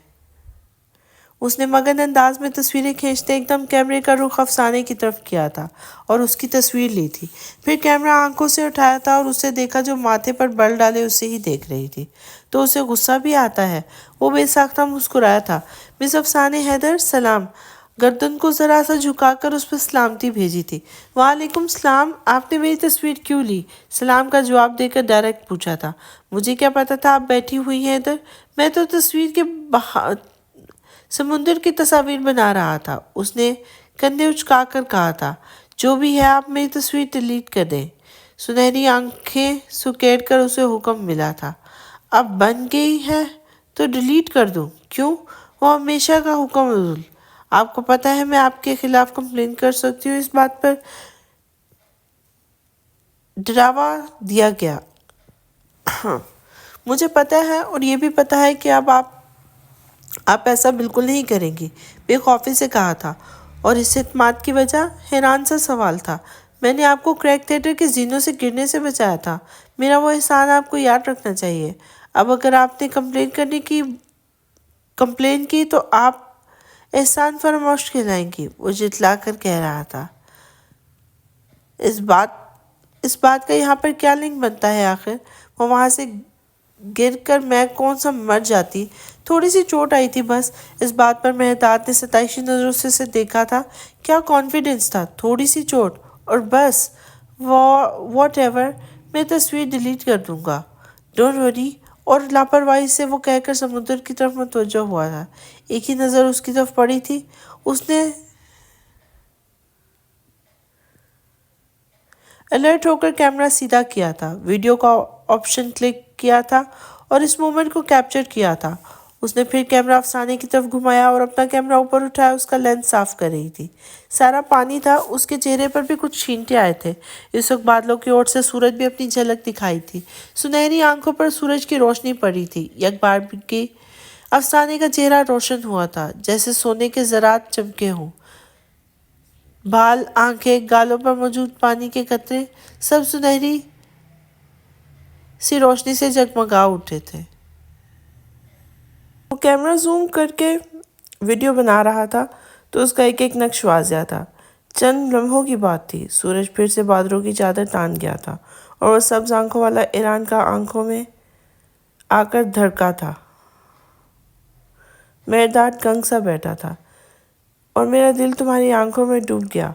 اس نے مگن انداز میں تصویریں کھینچتے ایک دم کیمرے کا رخ افسانے کی طرف کیا تھا اور اس کی تصویر لی تھی۔ پھر کیمرہ آنکھوں سے اٹھایا تھا اور اسے دیکھا جو ماتھے پر بل ڈالے اسے ہی دیکھ رہی تھی۔ تو اسے غصہ بھی آتا ہے؟ وہ بے ساختہ مسکرایا تھا۔ مس افسانے حیدر، سلام۔ گردن کو ذرا سا جھکا کر اس پر سلامتی بھیجی تھی۔ وعلیکم السلام، آپ نے میری تصویر کیوں لی؟ سلام کا جواب دے کر ڈائریکٹ پوچھا تھا۔ مجھے کیا پتا تھا آپ بیٹھی ہوئی ہیں ادھر؟ میں تو تصویر کے سمندر کی تصاویر بنا رہا تھا۔ اس نے کندھے اچکا کر کہا تھا۔ جو بھی ہے آپ میری تصویر ڈیلیٹ کر دیں۔ سنہری آنکھیں سکیڑ کر اسے حکم ملا تھا۔ اب بن گئی ہے تو ڈیلیٹ کر دوں؟ کیوں؟ وہ ہمیشہ کا حکم رسول۔ آپ کو پتہ ہے میں آپ کے خلاف کمپلین کر سکتی ہوں۔ اس بات پر ڈراوا دیا گیا۔ مجھے پتہ ہے اور یہ بھی پتہ ہے کہ اب آپ ایسا بالکل نہیں کریں گی، بے خوفی سے کہا تھا۔ اور اس اعتماد کی وجہ؟ حیران سا سوال تھا۔ میں نے آپ کو کریک تھیٹر کے زینوں سے گرنے سے بچایا تھا۔ میرا وہ احسان آپ کو یاد رکھنا چاہیے۔ اب اگر آپ نے کمپلین کی تو آپ احسان فراموش کہلائیں گی، وہ جھٹلا کر کہہ رہا تھا۔ اس بات کا یہاں پر کیا لنک بنتا ہے آخر؟ وہ وہاں سے گر کر میں کون سا مر جاتی، تھوڑی سی چوٹ آئی تھی بس۔ اس بات پر مہرداد نے ستائشی نظروں سے اسے دیکھا تھا۔ کیا کانفیڈنس تھا، تھوڑی سی چوٹ اور بس۔ واٹ ایور، میں تصویر ڈیلیٹ کر دوں گا، ڈونٹ وری۔ اور لاپرواہی سے وہ کہہ کر سمندر کی طرف متوجہ ہوا تھا۔ ایک ہی نظر اس کی طرف پڑی تھی، اس نے الرٹ ہو کر کیمرہ سیدھا کیا تھا، ویڈیو کا آپشن کلک کیا تھا اور اس مومنٹ کو کیپچر کیا تھا۔ اس نے پھر کیمرہ افسانے کی طرف گھمایا اور اپنا کیمرہ اوپر اٹھایا، اس کا لینس صاف کر رہی تھی۔ سارا پانی تھا، اس کے چہرے پر بھی کچھ چھینٹے آئے تھے۔ اس وقت بادلوں کی اوٹ سے سورج بھی اپنی جھلک دکھائی تھی، سنہری آنکھوں پر سورج کی روشنی پڑی تھی۔ یک بار کی افسانے کا چہرہ روشن ہوا تھا، جیسے سونے کے ذرات چمکے ہوں۔ بال، آنکھیں، گالوں پر موجود پانی کے قطرے سب سنہری سی روشنی سے جگمگا اٹھے تھے۔ وہ کیمرہ زوم کر کے ویڈیو بنا رہا تھا تو اس کا ایک ایک نقش واضح تھا۔ چند لمحوں کی بات تھی، سورج پھر سے بادلوں کی چادر تان گیا تھا اور وہ سبز آنکھوں والا ایران کا آنکھوں میں آ کر دھڑکا تھا۔ مہرداد گنگ سا بیٹھا تھا اور میرا دل تمہاری آنکھوں میں ڈوب گیا۔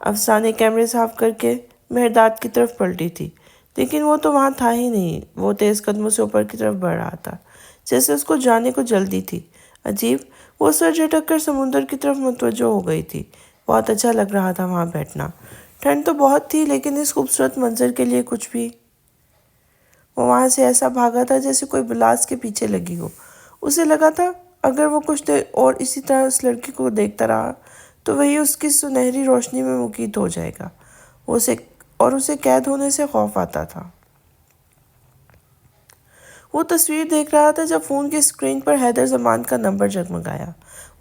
افسانے کیمرے صاف کر کے مہرداد کی طرف پلٹی تھی، لیکن وہ تو وہاں تھا ہی نہیں۔ وہ تیز قدموں سے اوپر کی طرف بڑھ رہا تھا، جیسے اس کو جانے کو جلدی تھی۔ عجیب، وہ سر جھٹک کر سمندر کی طرف متوجہ ہو گئی تھی۔ بہت اچھا لگ رہا تھا وہاں بیٹھنا۔ ٹھنڈ تو بہت تھی، لیکن اس خوبصورت منظر کے لیے کچھ بھی۔ وہ وہاں سے ایسا بھاگا تھا جیسے کوئی بلاس کے پیچھے لگی ہو۔ اسے لگا تھا اگر وہ کچھ دیر اور اسی طرح اس لڑکی کو دیکھتا رہا تو وہی اس کی سنہری روشنی میں مقید ہو جائے گا، اسے قید ہونے سے خوف آتا تھا۔ وہ تصویر دیکھ رہا تھا جب فون کی اسکرین پر حیدر زمان کا نمبر جگمگایا۔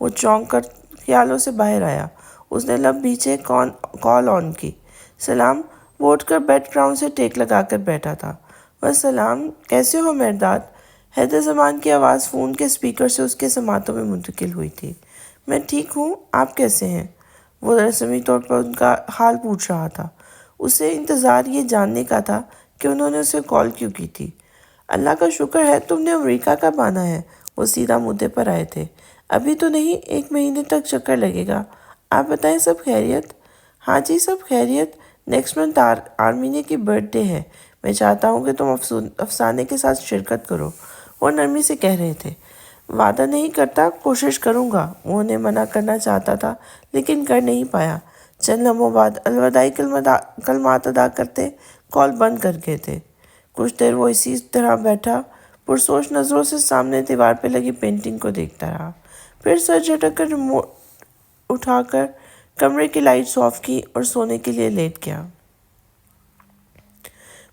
وہ چونک کر خیالوں سے باہر آیا۔ اس نے لب بھیجے کال آن کی۔ سلام۔ وہ اٹھ کر بیک گراؤنڈ سے ٹیک لگا کر بیٹھا تھا۔ وسلام، کیسے ہو مہرداد؟ حیدر زمان کی آواز فون کے اسپیکر سے اس کے سماعتوں میں منتقل ہوئی تھی۔ میں ٹھیک ہوں، آپ کیسے ہیں؟ وہ رسمی طور پر ان کا حال پوچھ رہا تھا۔ اسے انتظار یہ جاننے کا تھا کہ انہوں نے اسے کال کیوں کی تھی۔ اللہ کا شکر ہے تم نے امریکہ کب آنا ہے؟ وہ سیدھا مدعے پر آئے تھے۔ ابھی تو نہیں، 1 مہینے تک چکر لگے گا۔ آپ بتائیں، سب خیریت؟ ہاں جی، سب خیریت۔ نیکسٹ منتھ آرمینے کی برتھ ڈے ہے، میں چاہتا ہوں کہ تم افسانے کے ساتھ شرکت کرو، وہ نرمی سے کہہ رہے تھے۔ وعدہ نہیں کرتا، کوشش کروں گا۔ وہ انہیں منع کرنا چاہتا تھا لیکن کر نہیں پایا۔ چند لمحوں بعد الوداعی کلمات ادا کرتے کال بند کر گئے تھے۔ کچھ دیر وہ اسی طرح بیٹھا پرسوچ نظروں سے سامنے دیوار پہ لگی پینٹنگ کو دیکھتا رہا، پھر سر جھٹک کر ریموٹ اٹھا کر کمرے کی لائٹس آف کی اور سونے کے لیے لیٹ گیا۔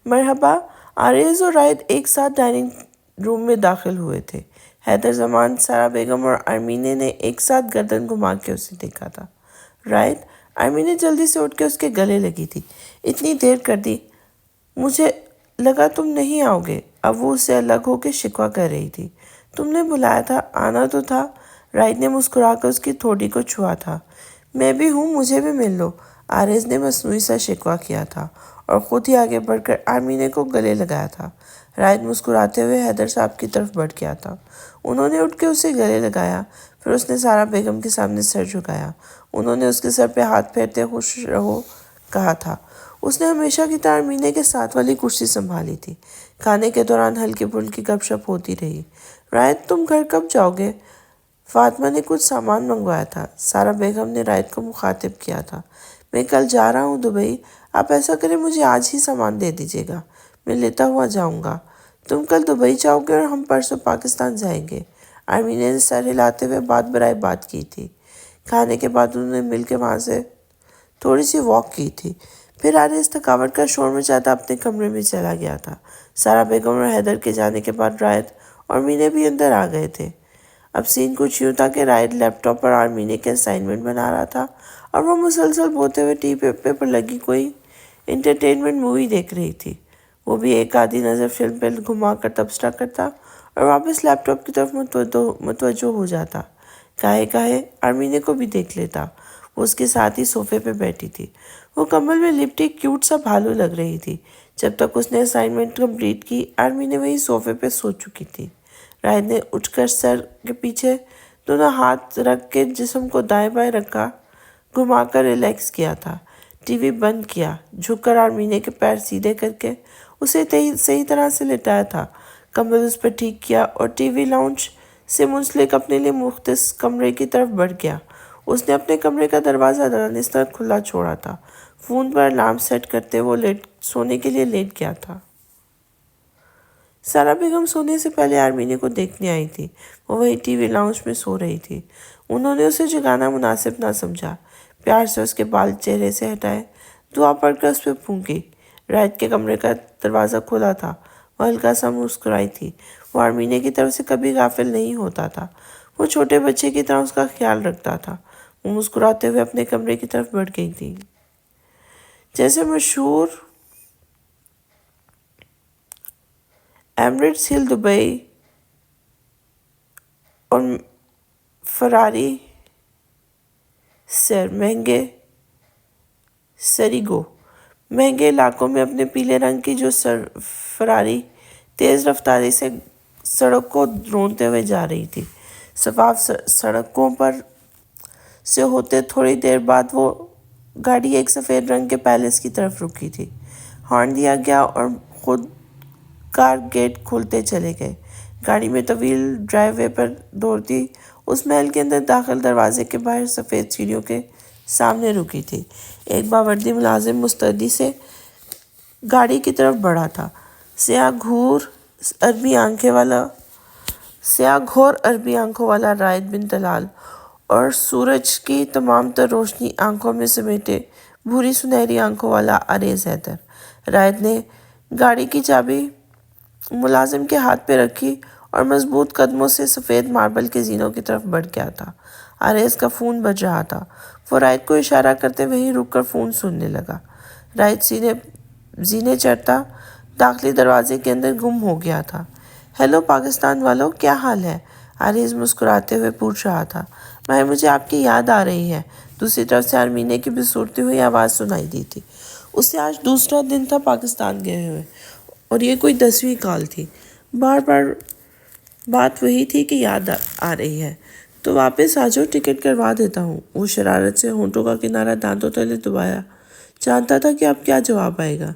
مرحبا۔ آریز اور رائد ایک ساتھ ڈائننگ روم میں داخل ہوئے تھے۔ حیدر زمان، سارا بیگم اور آرمینے نے ایک ساتھ گردن گھما کے اسے دیکھا تھا۔ رائد، آرمینے جلدی سے اٹھ کے اس کے گلے لگی تھی۔ اتنی دیر کر دی، مجھے لگا تم نہیں آؤ گے۔ اب وہ اس سے الگ ہو کے شکوہ کر رہی تھی۔ تم نے بلایا تھا، آنا تو تھا۔ رائد نے مسکرا کر اس کی تھوڑی کو چھوا تھا۔ میں بھی ہوں، مجھے بھی مل لو، آریز نے مصنوعی سا شکوہ کیا تھا اور خود ہی آگے بڑھ کر آرمینے کو گلے لگایا تھا۔ رائد مسکراتے ہوئے حیدر صاحب کی طرف بڑھ گیا تھا۔ انہوں نے اٹھ کے اسے گلے لگایا، پھر اس نے سارا بیگم کے سامنے سر جھکایا۔ انہوں نے اس کے سر پہ ہاتھ پھیرتے خوش رہو کہا تھا۔ اس نے ہمیشہ کی طرح آرمینے کے ساتھ والی کرسی سنبھالی تھی۔ کھانے کے دوران ہلکی پھلکی گپ شپ ہوتی رہی۔ رائد، تم گھر کب جاؤ گے؟ فاطمہ نے کچھ سامان منگوایا تھا، سارا بیگم نے رائد کو مخاطب کیا تھا۔ میں کل جا رہا ہوں دبئی، آپ ایسا کریں مجھے آج ہی سامان دے دیجیے گا، میں لیتا ہوا جاؤں گا۔ تم کل دبئی جاؤ گے اور ہم پرسوں پاکستان جائیں گے۔ آرمینے نے سر ہلاتے ہوئے بات برائے بات کی تھی۔ کھانے کے بعد انہوں نے مل کے وہاں سے تھوڑی سی واک کی تھی، پھر آریز تھکاوٹ کا شور مچاتا اپنے کمرے میں چلا گیا تھا۔ سارا بیگم اور حیدر کے جانے کے بعد رائد اور آرمینے بھی اندر آ گئے تھے۔ اب سین کچھ یوں تھا کہ رائد لیپ ٹاپ پر آرمینے کے اسائنمنٹ بنا رہا تھا اور وہ مسلسل بولتے ہوئے ٹی وی پر لگی کوئی انٹرٹینمنٹ مووی دیکھ رہی تھی۔ وہ بھی ایک آدھی نظر فلم پہ گھما کر تبصرہ کرتا اور واپس لیپ ٹاپ کی طرف متوجہ ہو جاتا۔ کاہے آرمینے کو بھی دیکھ لیتا، وہ اس کے ساتھ ہی صوفے پہ بیٹھی تھی۔ وہ کمبل میں لپٹی کیوٹ سا بھالو لگ رہی تھی۔ جب تک اس نے اسائنمنٹ کمپلیٹ کی، آرمین وہیں صوفے پہ سو چکی تھی۔ راحت نے اٹھ کر سر کے پیچھے دونوں ہاتھ رکھ کے جسم کو دائیں بائیں رکھا، گھما کر ریلیکس کیا تھا۔ ٹی وی بند کیا، جھک کر آرمینے کے پیر سیدھے کر کے اسے صحیح طرح سے لٹایا تھا، کمبل اس پر ٹھیک کیا اور ٹی وی لاؤنج سے منسلک اپنے لیے مختص کمرے کی طرف بڑھ گیا۔ اس نے اپنے کمرے کا دروازہ دانستہ کھلا چھوڑا تھا۔ فون پر الارم سیٹ کرتے وہ سونے کے لیے لیٹ گیا تھا۔ سارا بیگم سونے سے پہلے آرمینے کو دیکھنے آئی تھی۔ وہ وہی ٹی وی لاؤنج میں سو رہی تھی۔ انہوں نے اسے جگانا مناسب نہ سمجھا، پیار سے اس کے بال چہرے سے ہٹائے، دعا پڑھ کر اس پہ پھونکی۔ راحت کے کمرے کا دروازہ کھلا تھا۔ وہ ہلکا سا مسکرائی تھی۔ وہ آرمینے کی طرف سے کبھی غافل نہیں ہوتا تھا۔ وہ چھوٹے بچے کی طرح اس کا خیال رکھتا تھا۔ وہ مسکراتے ہوئے اپنے کمرے کی طرف بڑھ گئی تھی۔ جیسے مشہور ایمریٹس ہل دبئی اور فراری مہنگے سریگو مہنگے علاقوں میں اپنے پیلے رنگ کی جو فراری تیز رفتاری سے سڑک کو رونتے ہوئے جا رہی تھی۔ شفاف سڑکوں پر سے ہوتے تھوڑی دیر بعد وہ گاڑی ایک سفید رنگ کے پیلس کی طرف رکی تھی۔ ہارن دیا گیا اور خود کار گیٹ کھولتے چلے گئے۔ گاڑی میں طویل ڈرائیو وے پر دوڑتی اس محل کے اندر داخل دروازے کے باہر سفید سیڑھیوں کے سامنے رکی تھی۔ ایک باوردی ملازم مستعدی سے گاڑی کی طرف بڑھا تھا۔ سیاہ گھور عربی آنکھوں والا رائد بن طلال اور سورج کی تمام تر روشنی آنکھوں میں سمیٹے بھوری سنہری آنکھوں والا عریض حیدر۔ رائد نے گاڑی کی چابی ملازم کے ہاتھ پہ رکھی اور مضبوط قدموں سے سفید ماربل کے زینوں کی طرف بڑھ گیا تھا۔ عریض کا فون بج رہا تھا۔ وہ رائد کو اشارہ کرتے وہیں رک کر فون سننے لگا۔ رائد زینے چڑھتا داخلی دروازے کے اندر گم ہو گیا تھا۔ ہیلو پاکستان والو، کیا حال ہے؟ عریض مسکراتے ہوئے پوچھ رہا تھا۔ مجھے آپ کی یاد آ رہی ہے۔ دوسری طرف سے آرمینے کی بسورتی ہوئی آواز سنائی دی تھی۔ اسے آج دوسرا دن تھا پاکستان گئے ہوئے، اور یہ کوئی 10ویں کال تھی۔ بار بار بات وہی تھی کہ یاد آ رہی ہے تو واپس آ جاؤ، ٹکٹ کروا دیتا ہوں۔ وہ شرارت سے ہونٹوں کا کنارہ دانتوں تلے دبایا، جانتا تھا کہ اب کیا جواب آئے گا۔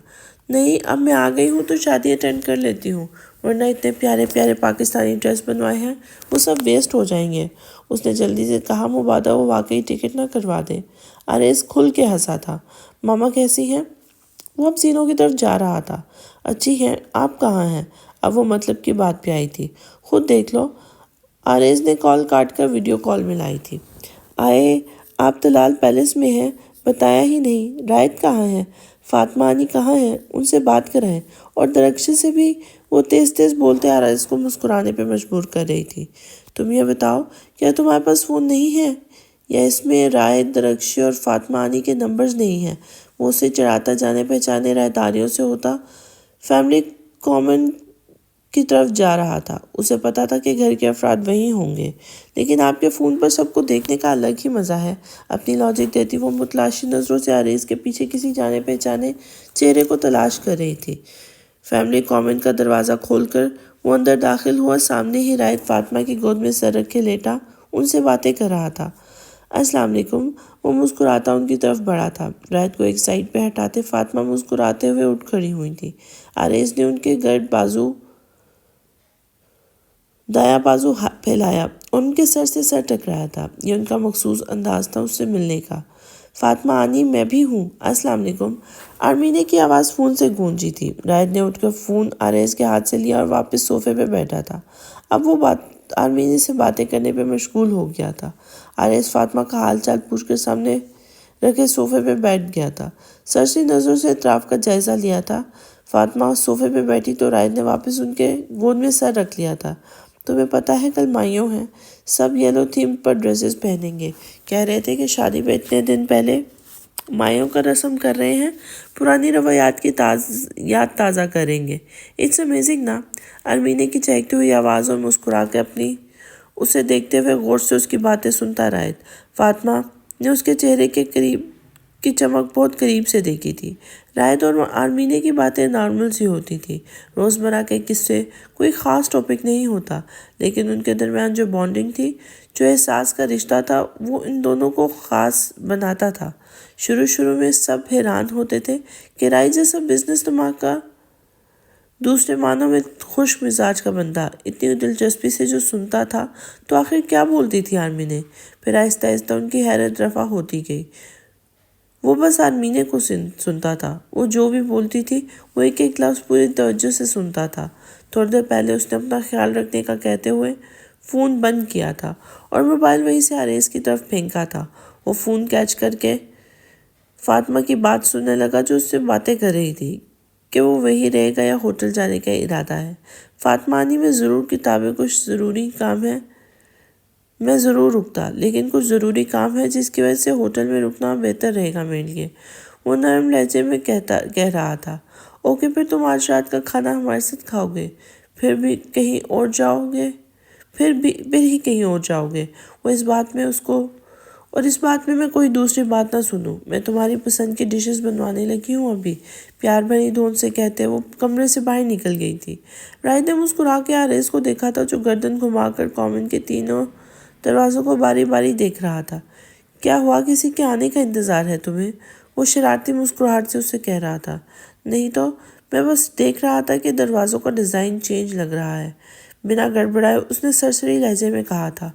نہیں، اب میں آ گئی ہوں تو شادی اٹینڈ کر لیتی ہوں، ورنہ اتنے پیارے پیارے پاکستانی ڈریس بنوائے ہیں وہ سب ویسٹ ہو جائیں گے۔ اس نے جلدی سے کہا، مبادا وہ واقعی ٹکٹ نہ کروا دے۔ عریض کھل کے ہنسا تھا۔ ماما کیسی ہیں؟ وہ اب زینوں کی طرف جا رہا تھا۔ اچھی ہیں، آپ کہاں ہیں؟ اب وہ مطلب کی بات پہ آئی تھی۔ خود دیکھ لو۔ عریض نے کال کاٹ کر ویڈیو کال میں لائی تھی۔ آپ طلال پیلس میں ہیں، بتایا ہی نہیں۔ رائد کہاں ہے؟ فاطمہ آنی کہاں ہے؟ ان سے بات کرائیں۔ اور درخشی سے بھی وہ تیز تیز بولتے عریض کو مسکرانے پہ مجبور کر رہی تھی۔ تم یہ بتاؤ، کیا تمہارے پاس فون نہیں ہے؟ یا اس میں رائد، درخشی اور فاطمہ آنی کے نمبرز نہیں ہیں؟ وہ اسے چڑھاتا جانے پہچانے راہداریوں سے ہوتا فیملی کامن کی طرف جا رہا تھا۔ اسے پتا تھا کہ گھر کے افراد وہیں ہوں گے، لیکن آپ کے فون پر سب کو دیکھنے کا الگ ہی مزہ ہے۔ اپنی لاجک دیتی وہ متلاشی نظروں سے عریض کے پیچھے کسی جانے پہچانے چہرے کو تلاش کر رہی تھی۔ فیملی کامن کا دروازہ کھول کر وہ اندر داخل ہوا۔ سامنے ہی رائد فاطمہ کی گود میں سر رکھے لیٹا ان سے باتیں کر رہا تھا۔ السلام علیکم۔ وہ مسکراتا ان کی طرف بڑھا تھا۔ رائد کو ایک سائڈ پہ ہٹاتے فاطمہ مسکراتے ہوئے اٹھ کھڑی ہوئی تھی۔ عریض نے ان کے گرد دایاں بازو پھیلایا اور ان کے سر سے سر ٹکرایا تھا۔ یہ ان کا مخصوص انداز تھا اس سے ملنے کا۔ فاطمہ آنی، میں بھی ہوں۔ السلام علیکم۔ آرمینے کی آواز فون سے گونجی تھی۔ رائد نے اٹھ کر فون عریض کے ہاتھ سے لیا اور واپس صوفے پہ بیٹھا تھا۔ اب وہ آرمینے سے باتیں کرنے پہ مشغول ہو گیا تھا۔ عریض فاطمہ کا حال چال پوچھ کر سامنے رکھے صوفے پہ بیٹھ گیا تھا۔ سرسری نظروں سے اطراف کا جائزہ لیا تھا۔ فاطمہ صوفے پہ بیٹھی تو رائد نے واپس ان کے گود میں سر رکھ لیا تھا۔ تمہیں پتہ ہے کل مائیوں ہیں، سب یلو تھیم پر ڈریسز پہنیں گے۔ کہہ رہے تھے کہ شادی پہ اتنے دن پہلے مائیوں کا رسم کر رہے ہیں، پرانی روایات کی یاد تازہ کریں گے۔ اٹس امیزنگ نا؟ آرمینے کی چہکتی ہوئی آواز اور مسکرا کے اسے دیکھتے ہوئے غور سے اس کی باتیں سنتا رائد۔ فاطمہ نے اس کے چہرے کے قریب کی چمک بہت قریب سے دیکھی تھی۔ رائد اور آرمینے کی باتیں نارمل سی ہوتی تھی، روزمرہ کے قصے، کوئی خاص ٹاپک نہیں ہوتا، لیکن ان کے درمیان جو بانڈنگ تھی، جو احساس کا رشتہ تھا، وہ ان دونوں کو خاص بناتا تھا۔ شروع میں سب حیران ہوتے تھے کہ رائد جیسا بزنس دھماکہ، دوسرے معنوں میں خشک مزاج کا بندہ، اتنی دلچسپی سے جو سنتا تھا تو آخر کیا بولتی تھی آرمینے؟ پھر آہستہ آہستہ ان کی حیرت رفع ہوتی گئی۔ وہ بس آرمینے کو سنتا تھا، وہ جو بھی بولتی تھی وہ ایک ایک لفظ پوری توجہ سے سنتا تھا۔ تھوڑی دیر پہلے اس نے اپنا خیال رکھنے کا کہتے ہوئے فون بند کیا تھا اور موبائل وہیں سے آریز کی طرف پھینکا تھا۔ وہ فون کیچ کر کے فاطمہ کی بات سننے لگا جو اس سے باتیں کر رہی تھی کہ وہ وہی رہے گا یا ہوٹل جانے کا ارادہ ہے۔ فاطمہ آنی میں ضرور کتابیں، کچھ ضروری کام ہے، میں ضرور رکتا، لیکن کچھ ضروری کام ہے جس کی وجہ سے ہوٹل میں رکنا بہتر رہے گا میرے لیے، وہ نرم لہجے میں کہہ رہا تھا۔ اوکے، پھر تم آج رات کا کھانا ہمارے ساتھ کھاؤ گے، پھر بھی کہیں اور جاؤ گے، پھر ہی کہیں اور جاؤ گے، وہ اس بات میں میں کوئی دوسری بات نہ سنوں، میں تمہاری پسند کی ڈشز بنوانے لگی ہوں ابھی، پیار بھری دھون سے کہتے وہ کمرے سے باہر نکل گئی تھی۔ رائد نے مسکرا کے آریز کو دیکھا تھا جو گردن گھما کر کامن کے تینوں دروازوں کو باری باری دیکھ رہا تھا۔ کیا ہوا، کسی کے آنے کا انتظار ہے تمہیں؟ وہ شرارتی مسکراہٹ سے اسے کہہ رہا تھا۔ نہیں تو، میں بس دیکھ رہا تھا کہ دروازوں کا ڈیزائن چینج لگ رہا ہے، بنا گڑبڑائے اس نے سرسری لہجے میں کہا تھا۔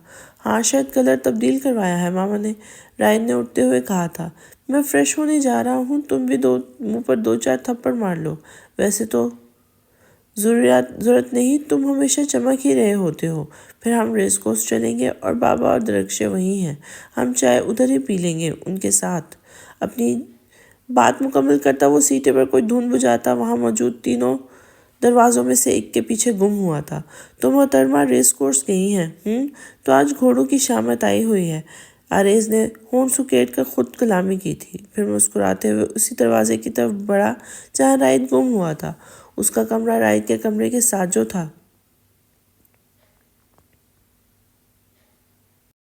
ہاں، شاید کلر تبدیل کروایا ہے ماما نے، رائد نے اٹھتے ہوئے کہا تھا۔ میں فریش ہونے جا رہا ہوں، تم بھی منہ پر 2-4 تھپڑ مار لو، ویسے تو ضرورت نہیں، تم ہمیشہ چمک ہی رہے ہوتے ہو۔ پھر ہم ریس کورس چلیں گے اور بابا اور درخشے وہیں ہیں، ہم چائے ادھر ہی پی لیں گے ان کے ساتھ۔ اپنی بات مکمل کرتا وہ سیٹے پر کوئی دھن بجھاتا وہاں موجود تینوں دروازوں میں سے ایک کے پیچھے گم ہوا تھا۔ تو محترمہ ریس کورس گئی ہیں، تو آج گھوڑوں کی شامت آئی ہوئی ہے۔ آریز نے ہونٹ سکیٹ کر خود کلامی کی تھی، پھر مسکراتے ہوئے اسی دروازے کی طرف بڑھا جہاں رائد گم ہوا تھا۔ اس کا کمرہ رائد کے کمرے کے ساتھ جو تھا،